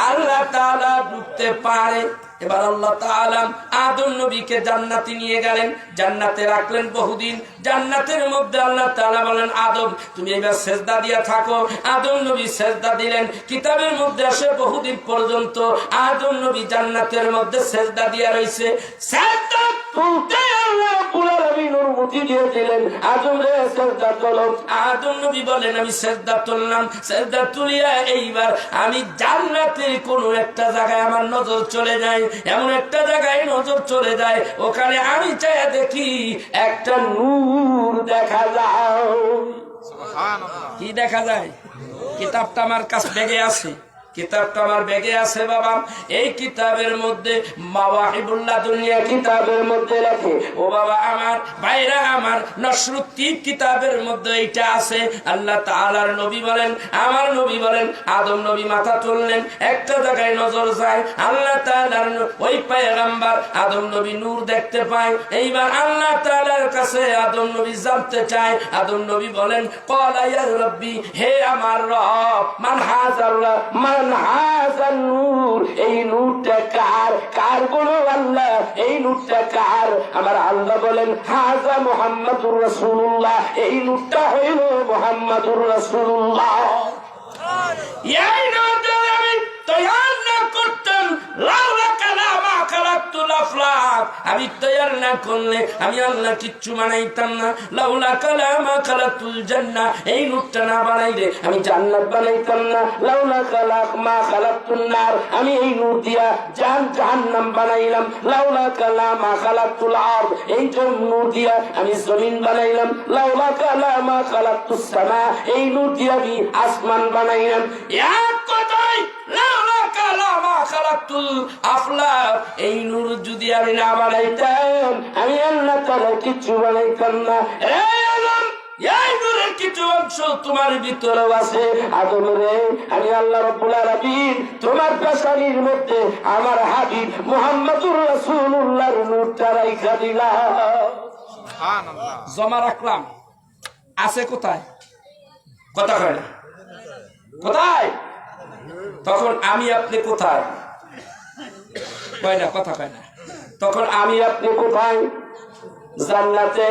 S2: আল্লাহ তাআলা ঢুকতে পারে। এবার আল্লাহ তাআলা আদম নবীকে জান্নাতে নিয়ে গেলেন, জান্নাতে রাখলেন বহুদিন। জান্নাতের মধ্যে আল্লাহ তাআলা বলেন, আদম তুমি এবার সেজদা দিয়া থাকো। আদম নবী সেজদা দিলেন। কিতাবের মধ্যে আসে বহুদিন পর্যন্ত আদম নবী জান্নাতের মধ্যে সেজদা দিয়া রইছে। সেজদা তুলতে আল্লাহ রাব্বুল আলামিন অনুমতি দিয়ে দিলেন, আদম রে সেজদা তোলো। আদম নবী বলেন, আমি সেজদা তুললাম। সেজদা তুলিয়া এইবার আমি জান্নাতের কোন একটা জায়গায় আমার নজর চলে যায়, এমন একটা জায়গায় নজর চলে যায়, ওখানে আমি চাইয়া দেখি একটা নূর দেখা যায়। কি দেখা যায়? কিতাবটা আমার কাছে ব্যাগে আছে, কিতাবটা আমার ব্যাগে আছে বাবা। এই কিতাবের মধ্যে মাওয়াহিবুল্লাহ দুনিয়া কিতাবের মধ্যে লেখে, ও বাবা আমার, ভাইরা আমার, নসরুদ্দিন কিতাবের মধ্যে এইটা আছে। আল্লাহ তাআলার নবী বলেন, আমার নবী বলেন, আদম নবী মাথা তুললেন, একটা জায়গায় নজর যায়, আল্লাহ তাআলার ওই পয়গম্বর আদম নবী নূর দেখতে পায়। এইবার আল্লাহ তাআলার কাছে আদম নবী জানতে চায়। আদম নবী বলেন, ক্বালা ইয়া রাব্বি, হে আমার রব, মান হাযাল্লাহ, মান হাযান নূর, এই নূরটা কার? কার বলো আল্লাহ, এই নূরটা কার? আমার আল্লাহ বলেন, হাযা মুহাম্মাদুর রাসূলুল্লাহ, এই নূরটা হইল মুহাম্মাদুর রাসূলুল্লাহ। এই নূরটা আমি তৈয়ার না করতাম, লাউলা কালামা খালাকতুল আফলাক, আমি তৈয়ার না করলে আমি আল্লাহ কিচ্ছু বানাইতাম না। লাউলা কালামা খালাকতুল জান্নাহ, এই নূরটা না বানাইলে আমি জান্নাত বানাইতাম না। লাউলা কালামা খালাকতুন নার, আমি এই নূর দিয়া জাহান্নাম বানাইলাম। লাউলা কালামা খালাকতুল আরদ, এই নূর দিয়া আমি জমিন বানাইলাম। লাউলা কালামা খালাকতুস সামা, এই নূর দিয়া আমি আসমান বানাইলাম। এক কথাই লাউলা কালামা খালাকতুল আফলাক, এই নূর যদি আমি না বানাইতাম আমি আল্লাহ তাআলা কিছু বানাইতাম না। এই নূরের কিছু অংশ তোমার ভিতরে আছে। আদম রে, আমি আল্লাহ রাব্বুল আলামিন তোমার পেশানির মধ্যে আমার হাবিব মুহাম্মাদুর রাসূলুল্লাহর নূরটা রাইখা দিলাম, সুবহানাল্লাহ, জমা রাখলাম। আছে কোথায়? কথা কয় না, কোথায়? তখন আমি আপনি কোথায়? কয় না, কথা কয় না। তখন আমি আপনি কোথায়? জান্নাতে,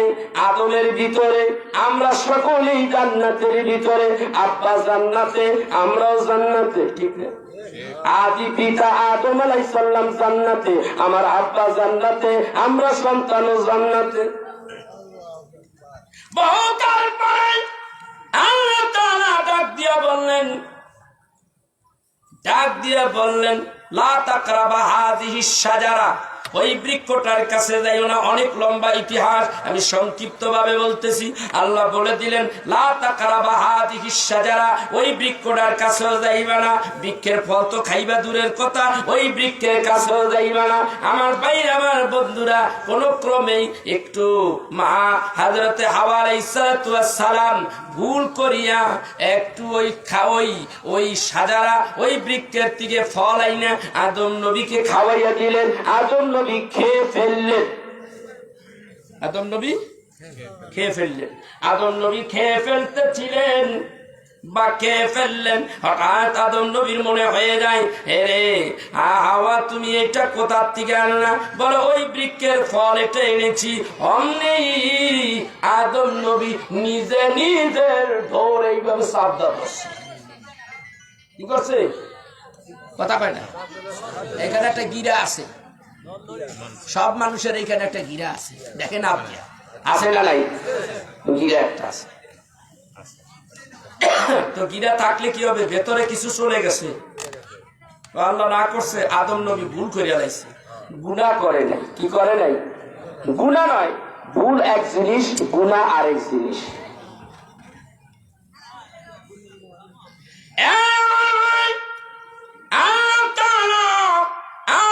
S2: আদমের ভিতরে। আমরা সকলেই জান্নাতের ভিতরে। আব্বা জান্নাতে, আমরাও জান্নাতে, ঠিক না? আদি পিতা আদম আলাইহিস সালাম জান্নাতে, আমার আব্বা জান্নাতে, আমরা সন্তানও জান্নাতে। বহুকাল পরে আল্লাহ তাআলা ডাক দিয়া বললেন, লা তাকরাবা হাযিহিস শাজারা, ওই বৃক্ষটার কাছে যাইও না। অনেক লম্বা ইতিহাস, আমি সংক্ষিপ্ত ভাবে বলতেছি। আল্লাহ বলে দিলেন, লা তাকরাবা হাযিহিস শাজারা, ওই বৃক্ষটার কাছেও যাইবা না। বৃক্ষের ফল তো খাইবা দূরের কথা, ওই বৃক্ষের কাছেও যাইবা না। আমার ভাই, আমার বন্ধুরা, কোন ক্রমেই একটু মা হযরতে হাওয়া আলাইহিস সালাতু ওয়াস সালাম ভুল করিয়া একটু ওই শাজারা, ওই বৃক্ষের থেকে ফল আইনা আদম নবীকে খাওয়াইয়া দিলেন। আদম নবী খেয়ে ফেললেন। আদম নবী খেয়ে ফেললেন। আদম নবী খেয়ে ফেলতেছিলেন বা খেয়ে ফেললেন, হঠাৎ আদম নবীর মনে হয়ে যায়, রে হাওয়া তুমি এটা কোথার থেকে আনলা? বলো ওই বৃক্ষের ফল এটা এনেছি। অমনি আদম নবী নিজে নিজের ঢোর এইভাবে সাবধান করছে। কি করছে? কথা কয় না? এখানে একটা গিরা আছে, সব মানুষের এখানে একটা গিরা আছে, দেখেন আপনি আছে না নাই? গিরা একটা আছে। তো গিরা থাকলে কি হবে? ভেতরে কিছু চলে গেছে, আল্লাহ না করছে, আদম নবী ভুল করে লাইছে, গুনাহ করে নাই। কি করে নাই? গুনাহ নয়, ভুল এক জিনিস, গুনাহ আরেক জিনিস।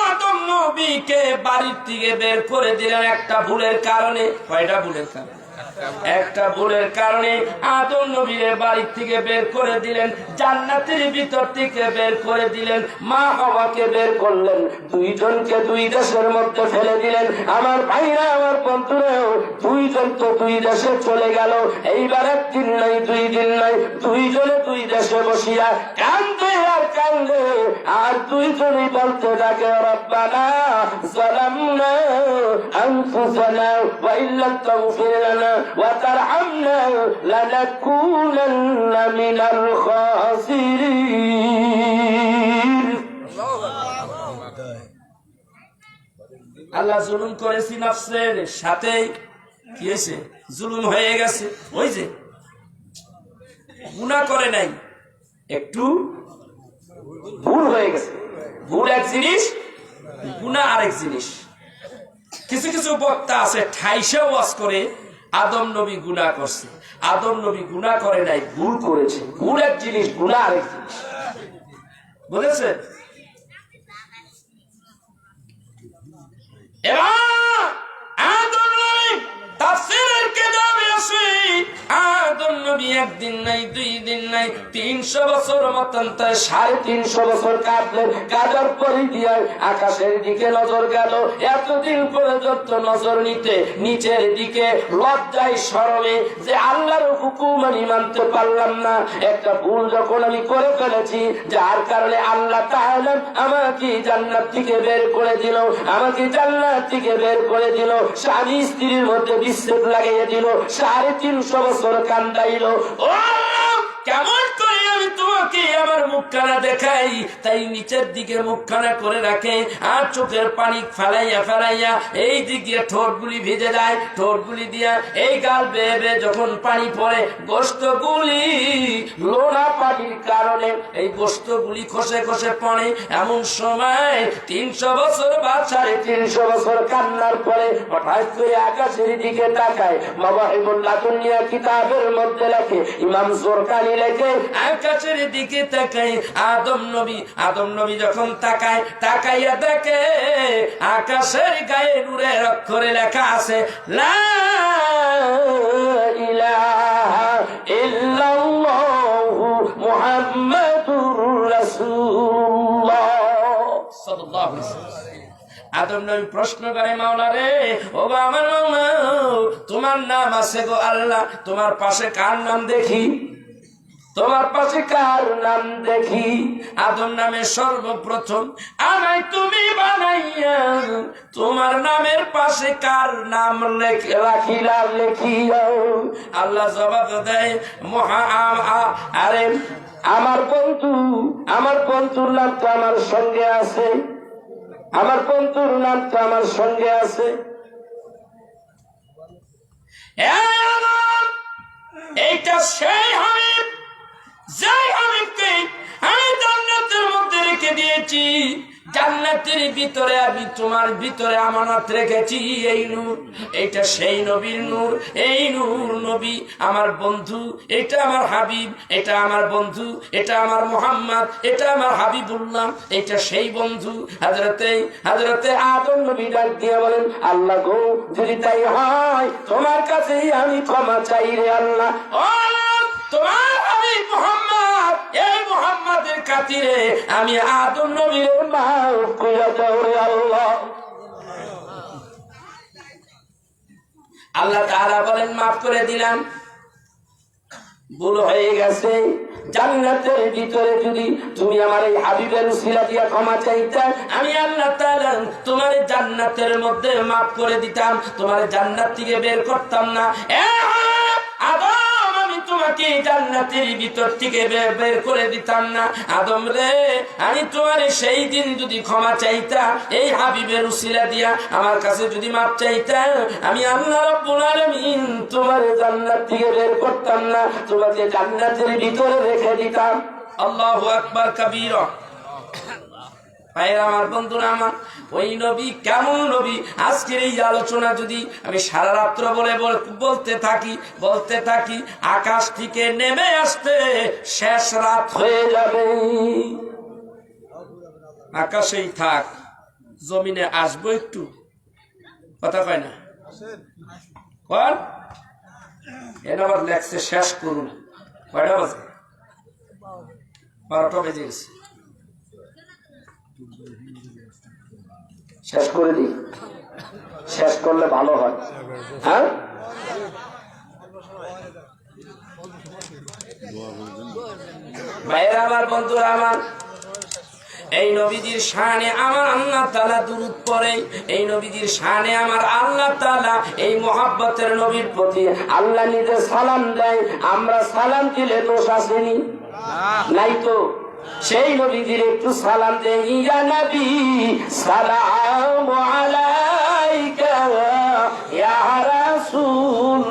S2: আদম নবীকে বাড়ির থেকে বের করে দিলেন একটা ভুলের কারণে। কয়টা ভুলের কারণে? একটা ভুলের কারণে আদম নবীর বাড়ি থেকে বের করে দিলেন, জান্নাতের ভিতর থেকে বের করে দিলেন, মা হাওয়াকে বের করলেন, দুইজনকে দুই দেশের মধ্যে ফেলে দিলেন। আমার ভাইরা, আমার বন্ধুরাও, দুইজন তো দুই দেশে চলে গেল। এইবার একদিন নাই, দুই দিন নাই, দুইজনে দুই দেশে বসিয়া কান্দে আর কান্দে, আর দুইজনই বলতে থাকে, রব্বানা যালামনা আনফুসানা ওয়া ইল্লাম তাগফির লানা وترحمنا لنكونن من الخاسرين। আল্লাহ জুলুম করেছি নফসের সাথে, কি হয়েছে? জুলুম হয়ে গেছে। ওই যে গুনাহ করে নাই, একটু ভুল হয়ে গেছে। ভুল এক জিনিস, গুনাহ আরেক জিনিস। কিছু কিছু বক্তা আছে ঠাইসা ওয়াজ করে আদম নবী গুনাহ করছে। আদম নবী গুনাহ করে নাই, ভুল করেছে। ভুল এক জিনিস, গুনাহ আরেক জিনিস। বুঝেছেন? এবার আদম নবী তাফসীরের কিতাবে আছে, আদম নবী একদিন নাই, দুই দিন নাই, 300 বছর মতন, তাই 350 বছর কাঁদলেন। কাঁদার পরে দিয়ে আকাশের দিকে নজর গেল। এতদিন পর্যন্ত নজর নিতে নিচের দিকে লজ্জায় শরমে যে আল্লাহর হুকুম আমি মানতে পারলাম না, একটা ভুল যখন আমি করে ফেলেছি, যার কারণে আল্লাহ তাআলা আমাকে জান্নাত থেকে বের করে দিল, আমাকে জান্নাত থেকে বের করে দিল, স্বামী স্ত্রীর মধ্যে বিচ্ছেদ লাগিয়ে দিল, 350 বছর কান্দাইল। ও কেমন করে আমি তোমাকে আমার মুখখানা দেখাই? তাই নিচের দিকে মুখখানা করে রাখে, আর চোখের পানি ফেলাইয়া ফেলাইয়া এই দিক দিয়ে ঠোঁটগুলি ভিজে যায়, ঠোঁটগুলি দিয়া এই গাল বেয়ে বেয়ে যখন পানি পড়ে, গোস্তগুলি লোনা পানির কারণে এই গোস্তগুলি খসে খসে পড়ে। এমন সময় 300 বছর বা 350 বছর কান্নার পরে হঠাৎ করে আকাশের দিকে তাকায়। মাওয়াহিবুল্লাহ দুনিয়া কিতাবের মধ্যে লেখে, ইমাম জোরকানি লেখে, আকাশের দিকে তাকায় আদম নবী। আদম নবী যখন তাকায়, তাকাইয়া দেখে আকাশের গায়ে নূরের অক্ষরে লেখা আছে, লা ইলাহা ইল্লাল্লাহু মুহাম্মাদুর রাসূলুল্লাহ সাল্লাল্লাহু আলাইহি ওয়াসাল্লাম। আদম নবী প্রশ্ন করে, মাওলা রে, ও গো আমার মাওলা, তোমার নাম আছে গো আল্লাহ, তোমার পাশে কার নাম দেখি? তোমার পাশে কার নাম দেখি? আদম নামে সর্বপ্রথম আমায় তুমি বানাইয়া তোমার নামের পাশে কার নাম রাখিলা লেখিয়াও। আল্লাহ জবাব দেয়, আরে আমার বন্ধু, আমার বন্ধুর নাম তো আমার সঙ্গে আছে, আমার বন্ধুর নাম তো আমার সঙ্গে আছে। এইটা সেই হাবিব, যেই হাবিবকে আমি জান্নাতের মধ্যে রেখে দিয়েছি, জান্নাতের ভিতরে আমি তোমার ভিতরে আমানত রেখেছি এই নূর। এটা সেই নবীর নূর, এই নূর নবী আমার বন্ধু, এটা আমার হাবিব, এটা আমার বন্ধু, এটা আমার মুহাম্মদ, এটা আমার হাবিবুল্লাহ, এটা সেই বন্ধু। হযরতে আদম নবী ডাক দিয়ে বলেন, আল্লাহ গো, যদি তাই হয় তোমার কাছেই আমি ক্ষমা চাই রে আল্লাহ। ও তোমার হাবিব মুহাম্মদ, এই মুহাম্মাদের খাতিরে আমি আদম নবীর মাফ করে দাও রে আল্লাহ। আল্লাহ তাআলা বলেন মাফ করে দিলাম, ভুল হয়ে গেছে। জান্নাতের ভিতরে যদি তুমি আমার এই হাবিবের উসিলা দিয়া ক্ষমা চাইতা, আমি আল্লাহ তাআলা তোমার জান্নাতের মধ্যে মাফ করে দিতাম, তোমার জান্নাত থেকে বের করতাম না। আদম, আমি তোমাকে জান্নাতের ভিতর থেকে বের করে দিতাম না। আদম রে, আমি তোমার সেই দিন যদি ক্ষমা চাইতা, এই হাবিবের উসিলা দিয়া আমার কাছে যদি মাফ চাইতা, আমি আল্লাহ রাব্বুল আলামিন তোমার জান্নাত থেকে বের করতাম না, তোমাকে জান্নাতের ভিতরে রেখে দিতাম। আল্লাহু আকবার কাবীরা। আমার বন্ধুরা আমার, ওই নবী কেমন নবী, আজকের এই আলোচনা যদি আমি সারা রাত্র বলতে থাকি আকাশ থেকে নেমে আসতে শেষ রাত হয়ে যাবে। আকাশেই থাক, জমিনে আসবো একটু, কথা কয় না কর। এটা আবার লেখছে শেষ করুন, কয়টা বাজে? 12টা বেজে গেছে।
S1: শেষ করে দিই, শেষ করলে ভালো হয়। হ্যাঁ,
S2: ভাইয়েরা আমার, বন্ধুরা আমার, এই নবীজির শানে আমার আল্লাহ তাআলা দুরূদ পড়ে, এই নবীজির শানে আমার আল্লাহ তাআলা এই মুহাব্বতের নবীর প্রতি আল্লাহ নিজে সালাম দেয়। আমরা সালাম দিলে দোষ আসেনি? নাই তো। সেই নবীজির একটু সালাম দেয়, ইয়া নবী সালামু আলাইকা ইয়া রাসূল